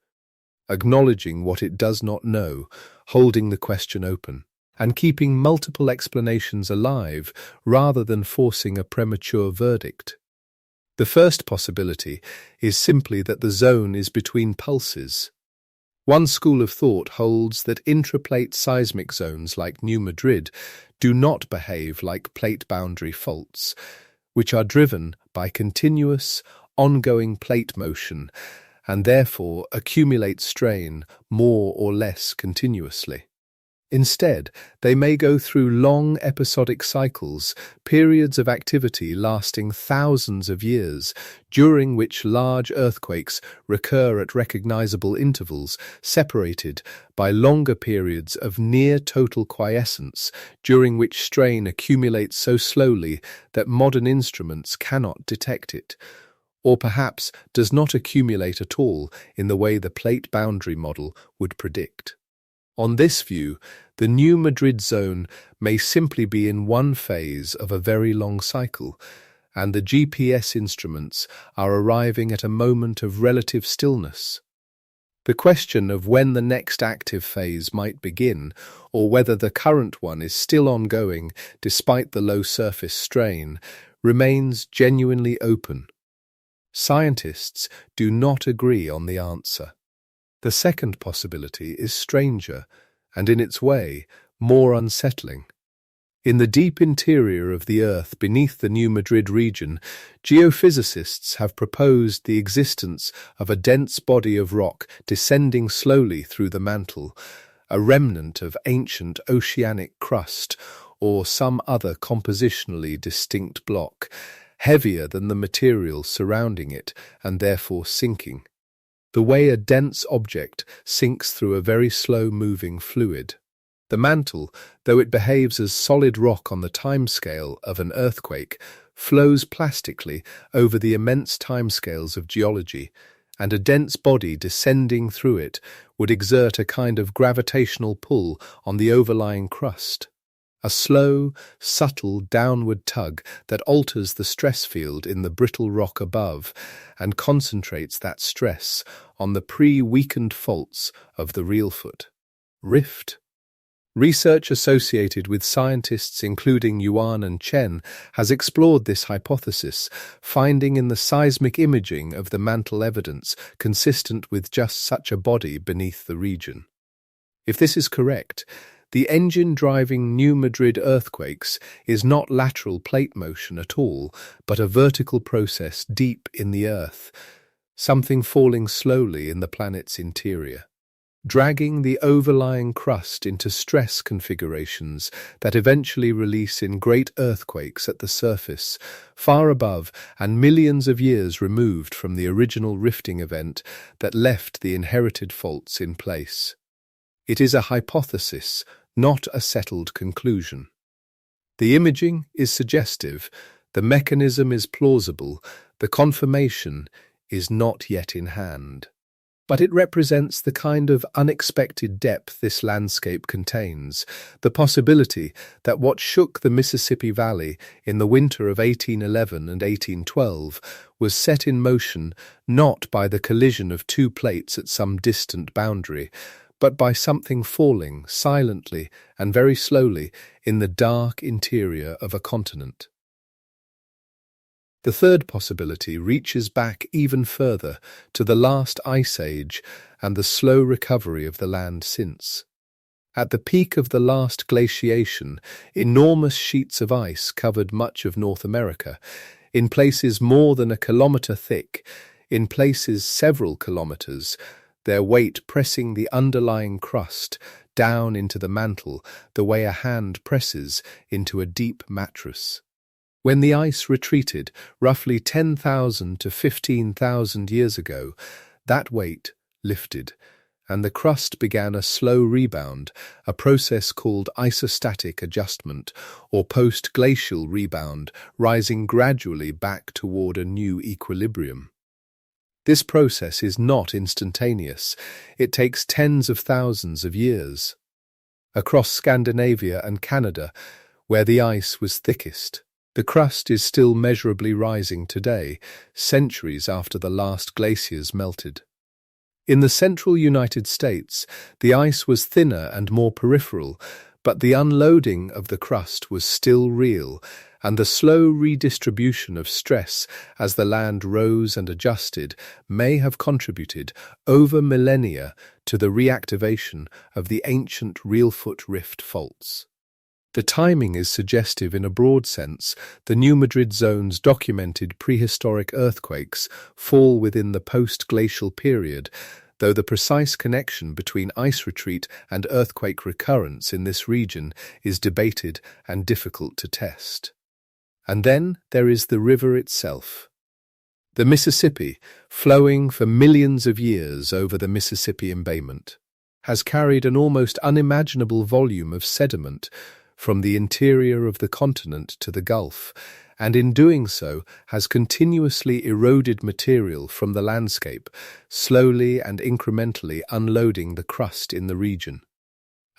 acknowledging what it does not know, holding the question open, and keeping multiple explanations alive rather than forcing a premature verdict. The first possibility is simply that the zone is between pulses. One school of thought holds that intraplate seismic zones like New Madrid do not behave like plate boundary faults, which are driven by continuous, ongoing plate motion and therefore accumulate strain more or less continuously. Instead, they may go through long episodic cycles, periods of activity lasting thousands of years, during which large earthquakes recur at recognizable intervals, separated by longer periods of near-total quiescence, during which strain accumulates so slowly that modern instruments cannot detect it, or perhaps does not accumulate at all in the way the plate boundary model would predict. On this view, the New Madrid zone may simply be in one phase of a very long cycle, and the GPS instruments are arriving at a moment of relative stillness. The question of when the next active phase might begin, or whether the current one is still ongoing despite the low surface strain, remains genuinely open. Scientists do not agree on the answer. The second possibility is stranger, and in its way, more unsettling. In the deep interior of the Earth beneath the New Madrid region, geophysicists have proposed the existence of a dense body of rock descending slowly through the mantle, a remnant of ancient oceanic crust or some other compositionally distinct block, heavier than the material surrounding it and therefore sinking, the way a dense object sinks through a very slow-moving fluid. The mantle, though it behaves as solid rock on the timescale of an earthquake, flows plastically over the immense timescales of geology, and a dense body descending through it would exert a kind of gravitational pull on the overlying crust. A slow, subtle downward tug that alters the stress field in the brittle rock above and concentrates that stress on the pre-weakened faults of the Reelfoot Rift. Research associated with scientists including Yuan and Chen has explored this hypothesis, finding in the seismic imaging of the mantle evidence consistent with just such a body beneath the region. If this is correct, the engine driving New Madrid earthquakes is not lateral plate motion at all, but a vertical process deep in the Earth, something falling slowly in the planet's interior, dragging the overlying crust into stress configurations that eventually release in great earthquakes at the surface, far above and millions of years removed from the original rifting event that left the inherited faults in place. It is a hypothesis, not a settled conclusion. The imaging is suggestive, the mechanism is plausible, the confirmation is not yet in hand. But it represents the kind of unexpected depth this landscape contains, the possibility that what shook the Mississippi Valley in the winter of 1811 and 1812 was set in motion not by the collision of two plates at some distant boundary, but by something falling silently and very slowly in the dark interior of a continent. The third possibility reaches back even further to the last ice age and the slow recovery of the land since. At the peak of the last glaciation, enormous sheets of ice covered much of North America, in places more than a kilometre thick, in places several kilometres, their weight pressing the underlying crust down into the mantle the way a hand presses into a deep mattress. When the ice retreated roughly 10,000 to 15,000 years ago, that weight lifted, and the crust began a slow rebound, a process called isostatic adjustment or post-glacial rebound, rising gradually back toward a new equilibrium. This process is not instantaneous. It takes tens of thousands of years. Across Scandinavia and Canada, where the ice was thickest, the crust is still measurably rising today, centuries after the last glaciers melted. In the central United States, the ice was thinner and more peripheral, but the unloading of the crust was still real, and the slow redistribution of stress as the land rose and adjusted may have contributed over millennia to the reactivation of the ancient Reelfoot Rift faults. The timing is suggestive in a broad sense. The New Madrid zone's documented prehistoric earthquakes fall within the post-glacial period, though the precise connection between ice retreat and earthquake recurrence in this region is debated and difficult to test. And then there is the river itself. The Mississippi, flowing for millions of years over the Mississippi Embayment, has carried an almost unimaginable volume of sediment from the interior of the continent to the Gulf, and in doing so has continuously eroded material from the landscape, slowly and incrementally unloading the crust in the region.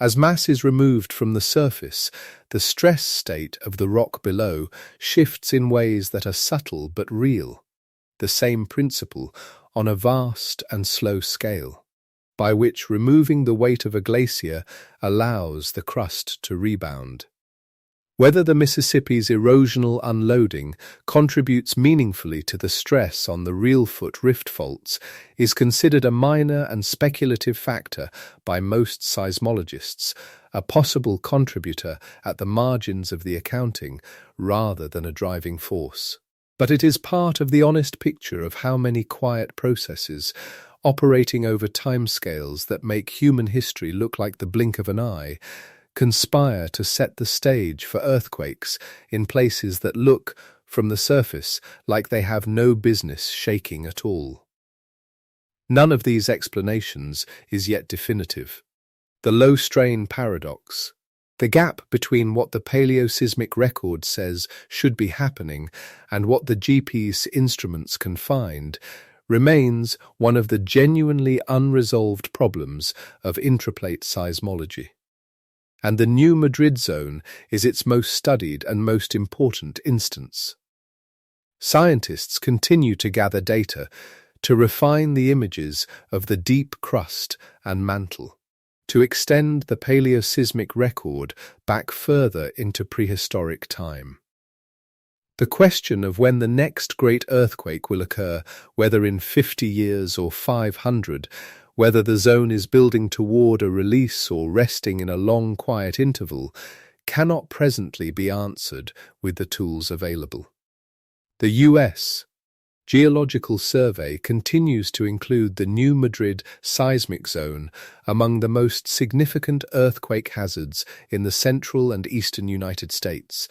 As mass is removed from the surface, the stress state of the rock below shifts in ways that are subtle but real, the same principle on a vast and slow scale, by which removing the weight of a glacier allows the crust to rebound. Whether the Mississippi's erosional unloading contributes meaningfully to the stress on the Reelfoot Rift faults is considered a minor and speculative factor by most seismologists, a possible contributor at the margins of the accounting rather than a driving force. But it is part of the honest picture of how many quiet processes, operating over timescales that make human history look like the blink of an eye, conspire to set the stage for earthquakes in places that look, from the surface, like they have no business shaking at all. None of these explanations is yet definitive. The low-strain paradox, the gap between what the paleoseismic record says should be happening and what the GP's instruments can find, remains one of the genuinely unresolved problems of intraplate seismology. And the New Madrid zone is its most studied and most important instance. Scientists continue to gather data to refine the images of the deep crust and mantle, to extend the paleoseismic record back further into prehistoric time. The question of when the next great earthquake will occur, whether in 50 years or 500, whether the zone is building toward a release or resting in a long quiet interval, cannot presently be answered with the tools available. The U.S. Geological Survey continues to include the New Madrid seismic zone among the most significant earthquake hazards in the central and eastern United States,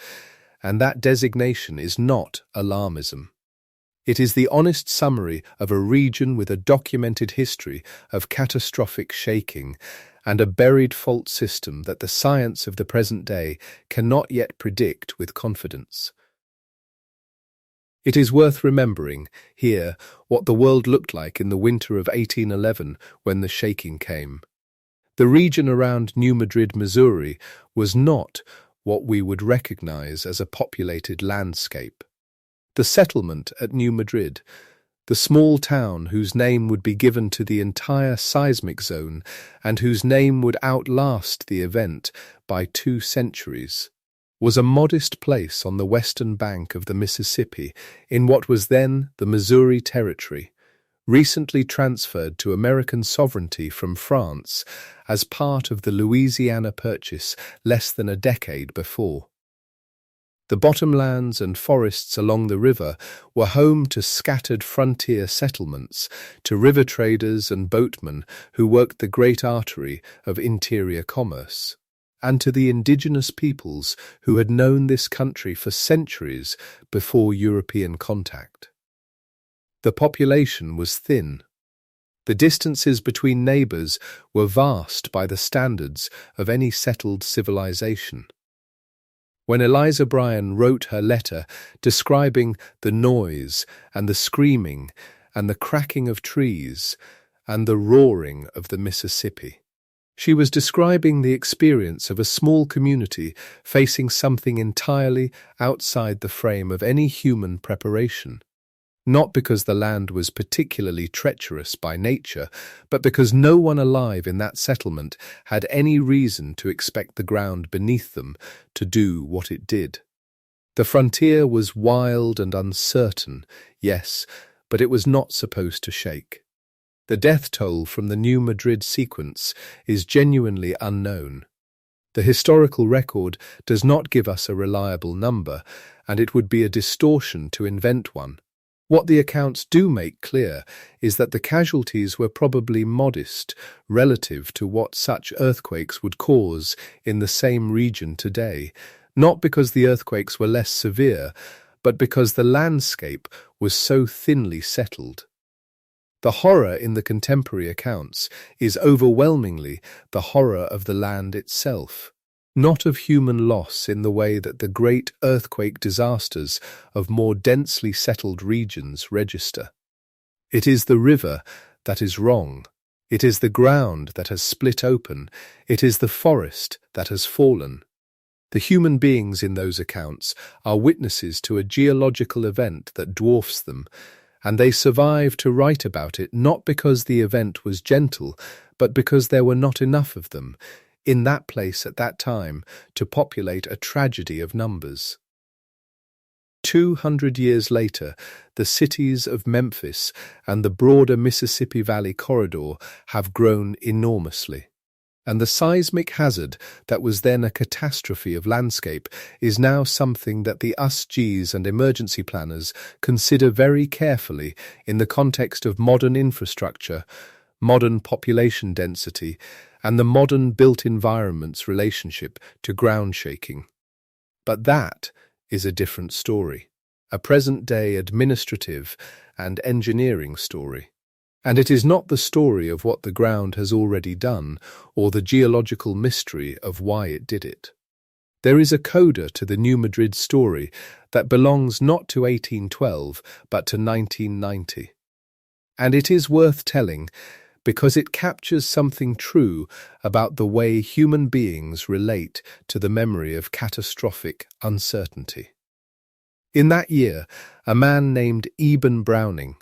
and that designation is not alarmism. It is the honest summary of a region with a documented history of catastrophic shaking and a buried fault system that the science of the present day cannot yet predict with confidence. It is worth remembering here what the world looked like in the winter of 1811 when the shaking came. The region around New Madrid, Missouri, was not what we would recognize as a populated landscape. The settlement at New Madrid, the small town whose name would be given to the entire seismic zone and whose name would outlast the event by 2 centuries, was a modest place on the western bank of the Mississippi in what was then the Missouri Territory, recently transferred to American sovereignty from France as part of the Louisiana Purchase less than a decade before. The bottomlands and forests along the river were home to scattered frontier settlements, to river traders and boatmen who worked the great artery of interior commerce, and to the indigenous peoples who had known this country for centuries before European contact. The population was thin. The distances between neighbours were vast by the standards of any settled civilization. When Eliza Bryan wrote her letter describing the noise and the screaming and the cracking of trees and the roaring of the Mississippi, she was describing the experience of a small community facing something entirely outside the frame of any human preparation. Not because the land was particularly treacherous by nature, but because no one alive in that settlement had any reason to expect the ground beneath them to do what it did. The frontier was wild and uncertain, yes, but it was not supposed to shake. The death toll from the New Madrid sequence is genuinely unknown. The historical record does not give us a reliable number, and it would be a distortion to invent one. What the accounts do make clear is that the casualties were probably modest relative to what such earthquakes would cause in the same region today, not because the earthquakes were less severe, but because the landscape was so thinly settled. The horror in the contemporary accounts is overwhelmingly the horror of the land itself, not of human loss in the way that the great earthquake disasters of more densely settled regions register. It is the river that is wrong. It is the ground that has split open. It is the forest that has fallen. The human beings in those accounts are witnesses to a geological event that dwarfs them, and they survive to write about it not because the event was gentle, but because there were not enough of them in that place at that time to populate a tragedy of numbers. 200 years later, the cities of Memphis and the broader Mississippi Valley corridor have grown enormously, and the seismic hazard that was then a catastrophe of landscape is now something that the USGs and emergency planners consider very carefully in the context of modern infrastructure, modern population density, and the modern built environment's relationship to ground shaking. But that is a different story, a present-day administrative and engineering story. And it is not the story of what the ground has already done or the geological mystery of why it did it. There is a coda to the New Madrid story that belongs not to 1812 but to 1990. And it is worth telling because it captures something true about the way human beings relate to the memory of catastrophic uncertainty. In that year, a man named Eben Browning,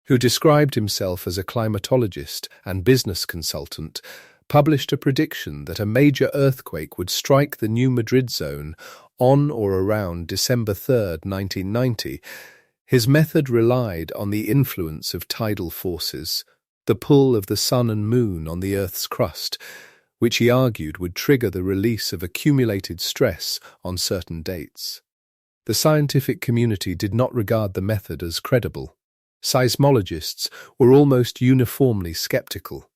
who described himself as a climatologist and business consultant, published a prediction that a major earthquake would strike the New Madrid zone on or around December 3, 1990. His method relied on the influence of tidal forces, the pull of the sun and moon on the Earth's crust, which he argued would trigger the release of accumulated stress on certain dates. The scientific community did not regard the method as credible. Seismologists were almost uniformly skeptical.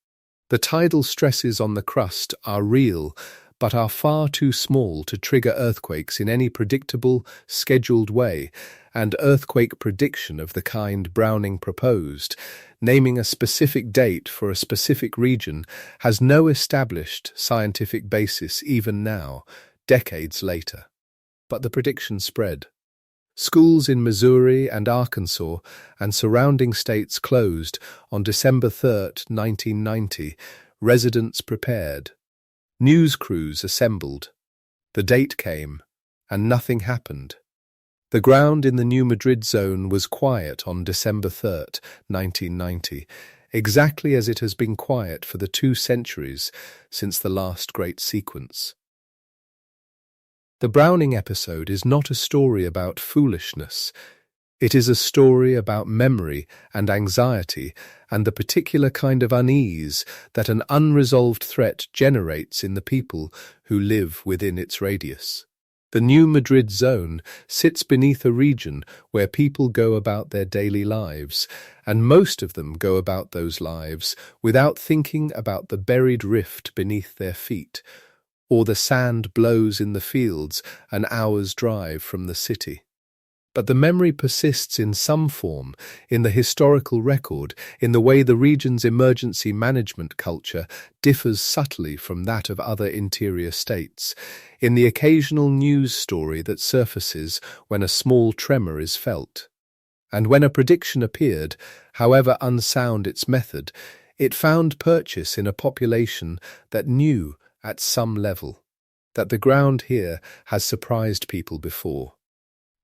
The tidal stresses on the crust are real, but are far too small to trigger earthquakes in any predictable, scheduled way, and earthquake prediction of the kind Browning proposed, naming a specific date for a specific region, has no established scientific basis even now, decades later. But the prediction spread. Schools in Missouri and Arkansas and surrounding states closed on December 3, 1990. Residents prepared. News crews assembled. The date came, and nothing happened. The ground in the New Madrid zone was quiet on December 3, 1990, exactly as it has been quiet for the 2 centuries since the last great sequence. The Browning episode is not a story about foolishness. It is a story about memory and anxiety and the particular kind of unease that an unresolved threat generates in the people who live within its radius. The New Madrid zone sits beneath a region where people go about their daily lives, and most of them go about those lives without thinking about the buried rift beneath their feet, or the sand blows in the fields an hour's drive from the city. But the memory persists in some form, in the historical record, in the way the region's emergency management culture differs subtly from that of other interior states, in the occasional news story that surfaces when a small tremor is felt. And when a prediction appeared, however unsound its method, it found purchase in a population that knew, at some level, that the ground here has surprised people before.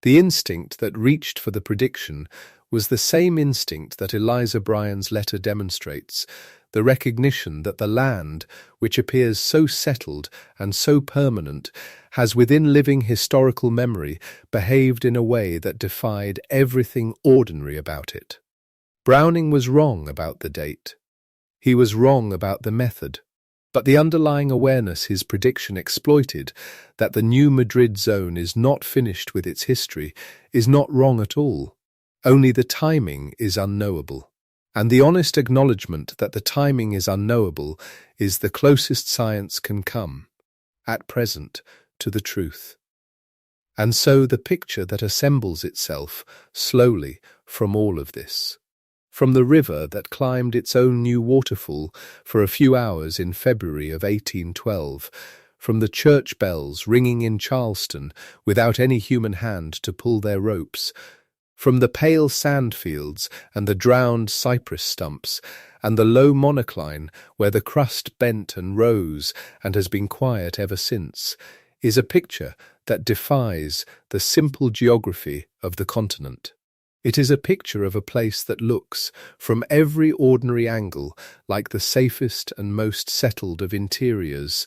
The instinct that reached for the prediction was the same instinct that Eliza Bryan's letter demonstrates, the recognition that the land, which appears so settled and so permanent, has within living historical memory behaved in a way that defied everything ordinary about it. Browning was wrong about the date. He was wrong about the method. But the underlying awareness his prediction exploited, that the new Madrid zone is not finished with its history, is not wrong at all. Only the timing is unknowable. And the honest acknowledgement that the timing is unknowable is the closest science can come, at present, to the truth. And so the picture that assembles itself, slowly, from all of this. From the river that climbed its own new waterfall for a few hours in February of 1812, from the church bells ringing in Charleston without any human hand to pull their ropes, from the pale sandfields and the drowned cypress stumps, and the low monocline where the crust bent and rose and has been quiet ever since, is a picture that defies the simple geography of the continent. It is a picture of a place that looks, from every ordinary angle, like the safest and most settled of interiors,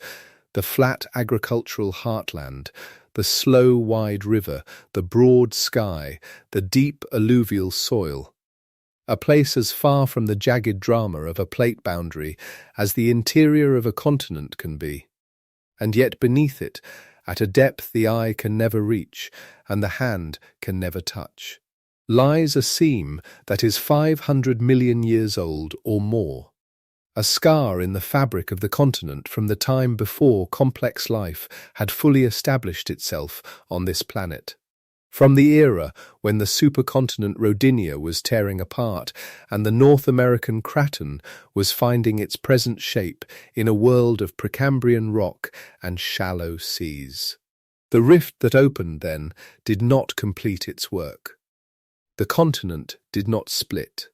the flat agricultural heartland, the slow wide river, the broad sky, the deep alluvial soil. A place as far from the jagged drama of a plate boundary as the interior of a continent can be. And yet beneath it, at a depth the eye can never reach and the hand can never touch, lies a seam that is 500 million years old or more, a scar in the fabric of the continent from the time before complex life had fully established itself on this planet. From the era when the supercontinent Rodinia was tearing apart and the North American craton was finding its present shape in a world of Precambrian rock and shallow seas. The rift that opened then did not complete its work. The continent did not split.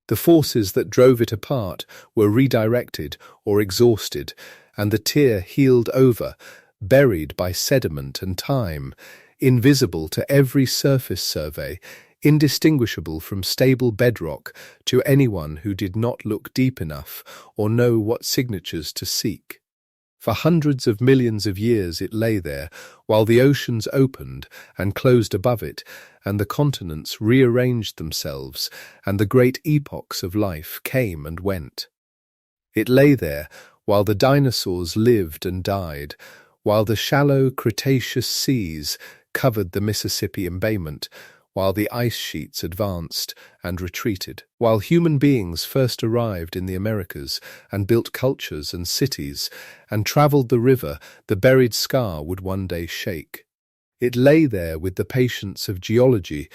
The forces that drove it apart were redirected or exhausted, and the tear healed over, buried by sediment and time, invisible to every surface survey, indistinguishable from stable bedrock to anyone who did not look deep enough or know what signatures to seek. For hundreds of millions of years it lay there, while the oceans opened and closed above it, and the continents rearranged themselves, and the great epochs of life came and went. It lay there while the dinosaurs lived and died, while the shallow Cretaceous seas covered the Mississippi Embayment, while the ice sheets advanced and retreated, while human beings first arrived in the Americas and built cultures and cities and travelled the river the buried scar would one day shake. It lay there with the patience of geology,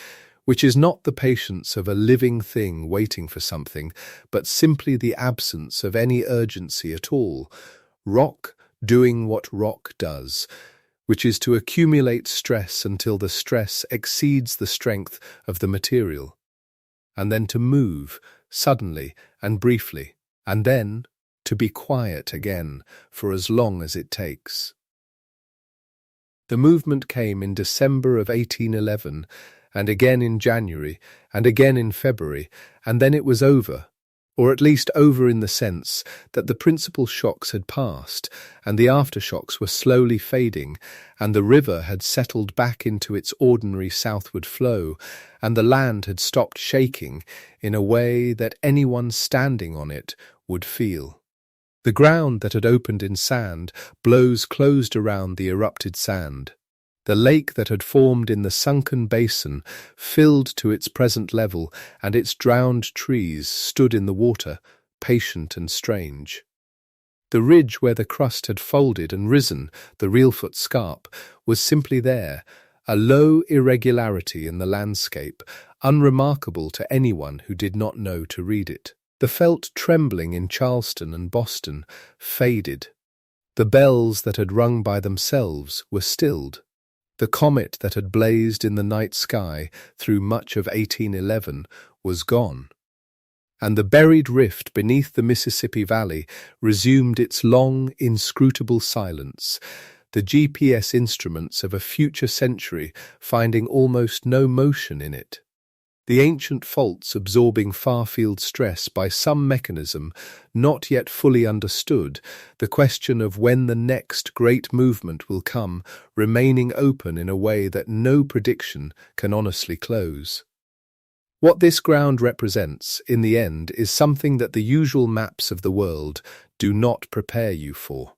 which is not the patience of a living thing waiting for something, but simply the absence of any urgency at all, rock doing what rock does, which is to accumulate stress until the stress exceeds the strength of the material, and then to move suddenly and briefly, and then to be quiet again for as long as it takes. The movement came in December of 1811, and again in January, and again in February, and then it was over, or at least over in the sense that the principal shocks had passed, and the aftershocks were slowly fading, and the river had settled back into its ordinary southward flow, and the land had stopped shaking in a way that anyone standing on it would feel. The ground that had opened in sand blows closed around the erupted sand. The lake that had formed in the sunken basin filled to its present level, and its drowned trees stood in the water, patient and strange. The ridge where the crust had folded and risen, the Reelfoot Scarp, was simply there, a low irregularity in the landscape, unremarkable to anyone who did not know to read it. The felt trembling in Charleston and Boston faded. The bells that had rung by themselves were stilled. The comet that had blazed in the night sky through much of 1811 was gone. And the buried rift beneath the Mississippi Valley resumed its long, inscrutable silence, the GPS instruments of a future century finding almost no motion in it. The ancient faults absorbing far-field stress by some mechanism not yet fully understood, the question of when the next great movement will come remaining open in a way that no prediction can honestly close. What this ground represents, in the end, is something that the usual maps of the world do not prepare you for.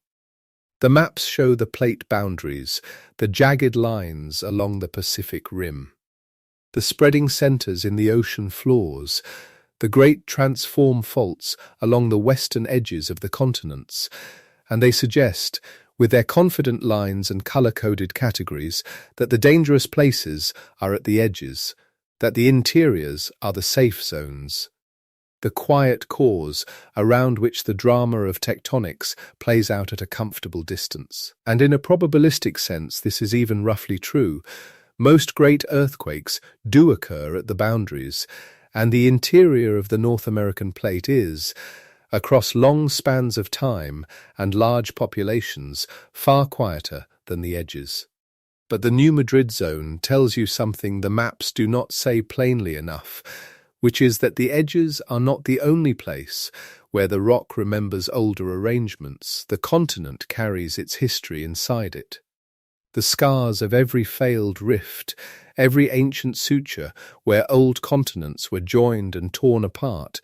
The maps show the plate boundaries, the jagged lines along the Pacific Rim, the spreading centers in the ocean floors, the great transform faults along the western edges of the continents, and they suggest, with their confident lines and color-coded categories, that the dangerous places are at the edges, that the interiors are the safe zones, the quiet cores around which the drama of tectonics plays out at a comfortable distance. And in a probabilistic sense, this is even roughly true. Most great earthquakes do occur at the boundaries, and the interior of the North American plate is, across long spans of time and large populations, far quieter than the edges. But the New Madrid zone tells you something the maps do not say plainly enough, which is that the edges are not the only place where the rock remembers older arrangements. The continent carries its history inside it. The scars of every failed rift, every ancient suture where old continents were joined and torn apart,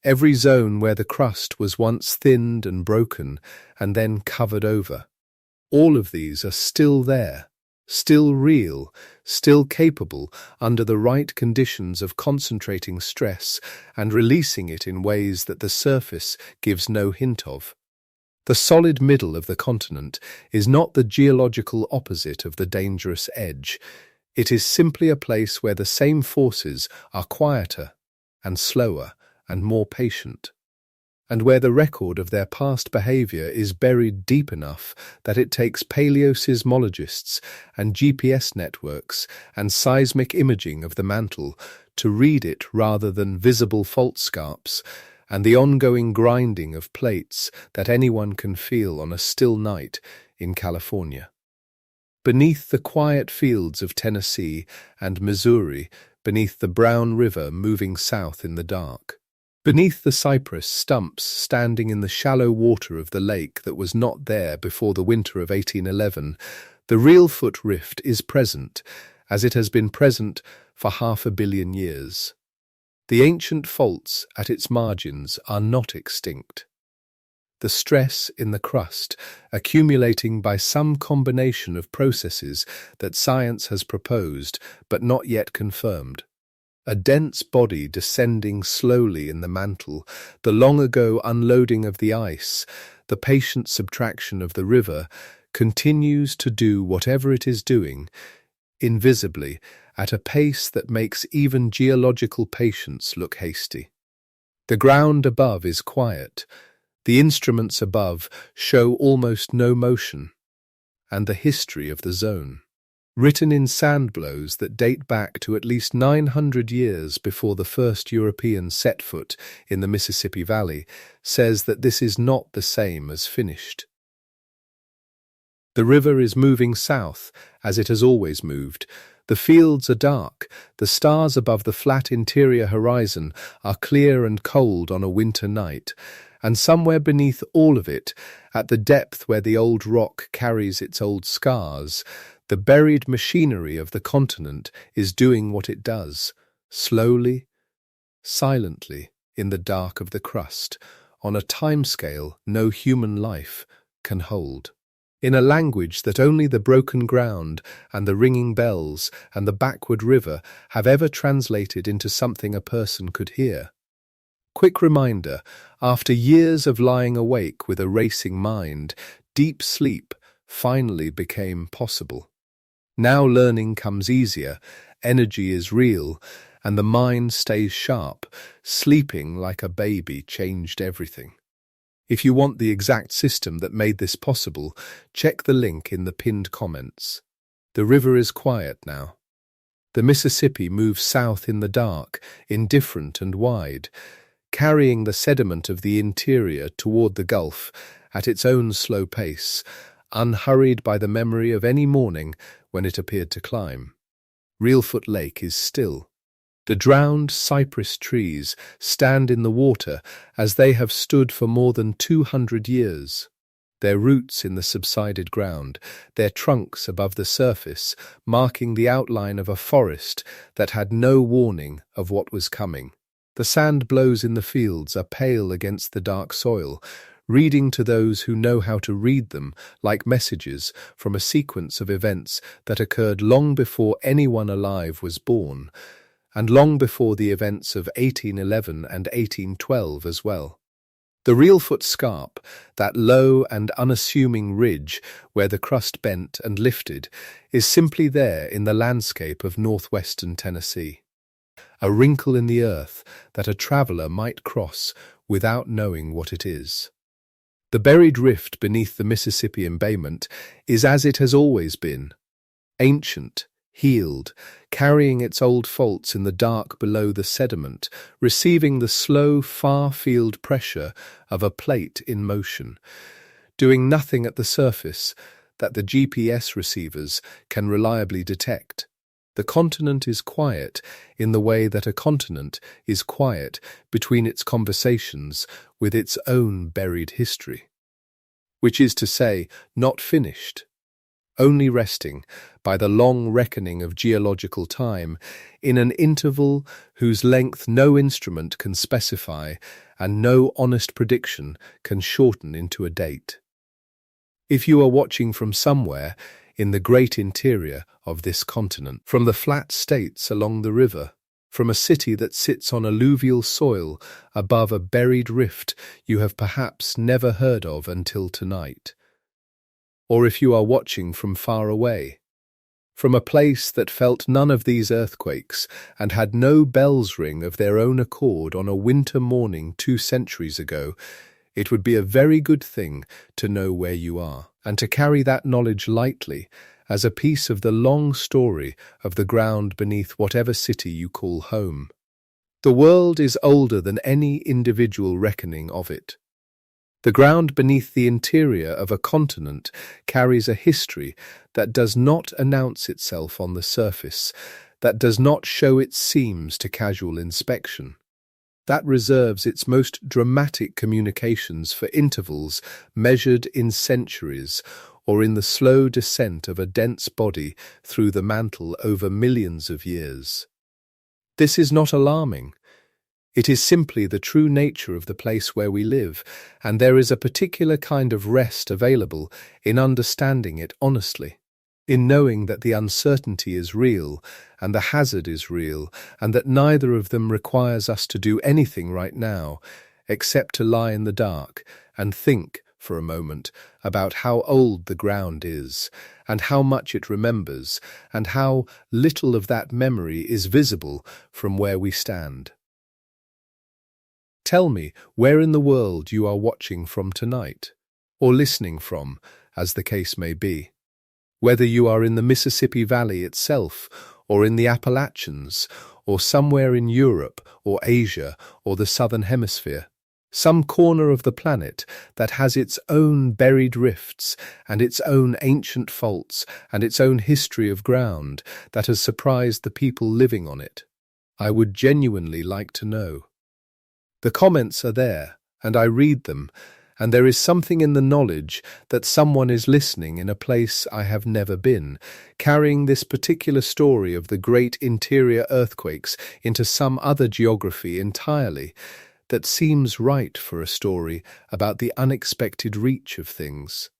every zone where the crust was once thinned and broken and then covered over. All of these are still there, still real, still capable under the right conditions of concentrating stress and releasing it in ways that the surface gives no hint of. The solid middle of the continent is not the geological opposite of the dangerous edge. It is simply a place where the same forces are quieter and slower and more patient, and where the record of their past behavior is buried deep enough that it takes paleoseismologists and GPS networks and seismic imaging of the mantle to read it rather than visible fault scarps and the ongoing grinding of plates that anyone can feel on a still night in California. Beneath the quiet fields of Tennessee and Missouri, beneath the brown river moving south in the dark, beneath the cypress stumps standing in the shallow water of the lake that was not there before the winter of 1811, the Reelfoot Rift is present, as it has been present for 500 million years. The ancient faults at its margins are not extinct. The stress in the crust, accumulating by some combination of processes that science has proposed but not yet confirmed. A dense body descending slowly in the mantle, the long-ago unloading of the ice, the patient subtraction of the river, continues to do whatever it is doing, invisibly, at a pace that makes even geological patience look hasty. The ground above is quiet. The instruments above show almost no motion, and the history of the zone, written in sand blows that date back to at least 900 years before the first European set foot in the Mississippi Valley, says that this is not the same as finished. The river is moving south, as it has always moved. The fields are dark, the stars above the flat interior horizon are clear and cold on a winter night, and somewhere beneath all of it, at the depth where the old rock carries its old scars, the buried machinery of the continent is doing what it does, slowly, silently, in the dark of the crust, on a timescale no human life can hold. In a language that only the broken ground and the ringing bells and the backward river have ever translated into something a person could hear. Quick reminder, after years of lying awake with a racing mind, deep sleep finally became possible. Now learning comes easier, energy is real, and the mind stays sharp. Sleeping like a baby changed everything. If you want the exact system that made this possible, check the link in the pinned comments. The river is quiet now. The Mississippi moves south in the dark, indifferent and wide, carrying the sediment of the interior toward the Gulf at its own slow pace, unhurried by the memory of any morning when it appeared to climb. Reelfoot Lake is still. The drowned cypress trees stand in the water as they have stood for more than 200 years. Their roots in the subsided ground, their trunks above the surface, marking the outline of a forest that had no warning of what was coming. The sand blows in the fields are pale against the dark soil, reading to those who know how to read them like messages from a sequence of events that occurred long before anyone alive was born, and long before the events of 1811 and 1812 as well. The Reelfoot Scarp, that low and unassuming ridge where the crust bent and lifted, is simply there in the landscape of northwestern Tennessee. A wrinkle in the earth that a traveller might cross without knowing what it is. The buried rift beneath the Mississippi Embayment is as it has always been, ancient, healed, carrying its old faults in the dark below the sediment, receiving the slow, far-field pressure of a plate in motion, doing nothing at the surface that the GPS receivers can reliably detect. The continent is quiet in the way that a continent is quiet between its conversations with its own buried history, which is to say, not finished, only resting by the long reckoning of geological time in an interval whose length no instrument can specify and no honest prediction can shorten into a date. If you are watching from somewhere in the great interior of this continent, from the flat states along the river, from a city that sits on alluvial soil above a buried rift you have perhaps never heard of until tonight, or if you are watching from far away, from a place that felt none of these earthquakes and had no bells ring of their own accord on a winter morning 2 centuries ago, it would be a very good thing to know where you are, and to carry that knowledge lightly as a piece of the long story of the ground beneath whatever city you call home. The world is older than any individual reckoning of it. The ground beneath the interior of a continent carries a history that does not announce itself on the surface, that does not show its seams to casual inspection, that reserves its most dramatic communications for intervals measured in centuries or in the slow descent of a dense body through the mantle over millions of years. This is not alarming. It is simply the true nature of the place where we live, and there is a particular kind of rest available in understanding it honestly, in knowing that the uncertainty is real and the hazard is real, and that neither of them requires us to do anything right now except to lie in the dark and think for a moment about how old the ground is, and how much it remembers, and how little of that memory is visible from where we stand. Tell me where in the world you are watching from tonight, or listening from, as the case may be. Whether you are in the Mississippi Valley itself, or in the Appalachians, or somewhere in Europe, or Asia, or the Southern Hemisphere, some corner of the planet that has its own buried rifts, and its own ancient faults, and its own history of ground that has surprised the people living on it. I would genuinely like to know. The comments are there, and I read them, and there is something in the knowledge that someone is listening in a place I have never been, carrying this particular story of the great interior earthquakes into some other geography entirely, that seems right for a story about the unexpected reach of things,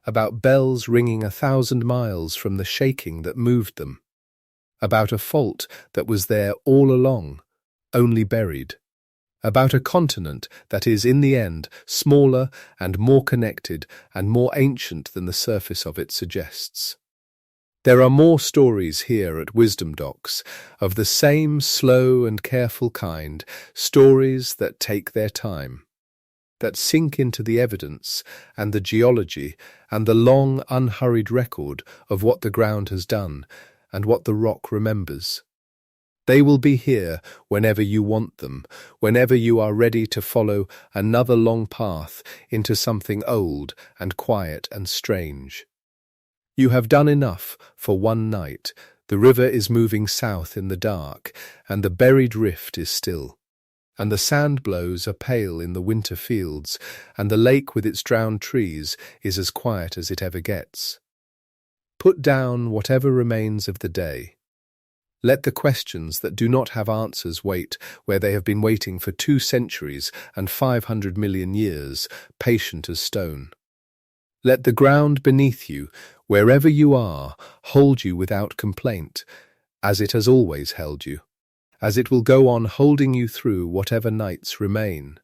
about bells ringing 1,000 miles from the shaking that moved them, about a fault that was there all along, only buried, about a continent that is, in the end, smaller and more connected and more ancient than the surface of it suggests. There are more stories here at Wisdom Docks, of the same slow and careful kind, stories that take their time, that sink into the evidence and the geology and the long, unhurried record of what the ground has done and what the rock remembers. They will be here whenever you want them, whenever you are ready to follow another long path into something old and quiet and strange. You have done enough for one night. The river is moving south in the dark, and the buried rift is still. And the sand blows are pale in the winter fields, and the lake with its drowned trees is as quiet as it ever gets. Put down whatever remains of the day. Let the questions that do not have answers wait where they have been waiting for 2 centuries and 500 million years, patient as stone. Let the ground beneath you, wherever you are, hold you without complaint, as it has always held you, as it will go on holding you through whatever nights remain.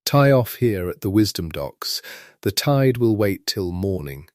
Tie off here at the Wisdom Docks. The tide will wait till morning.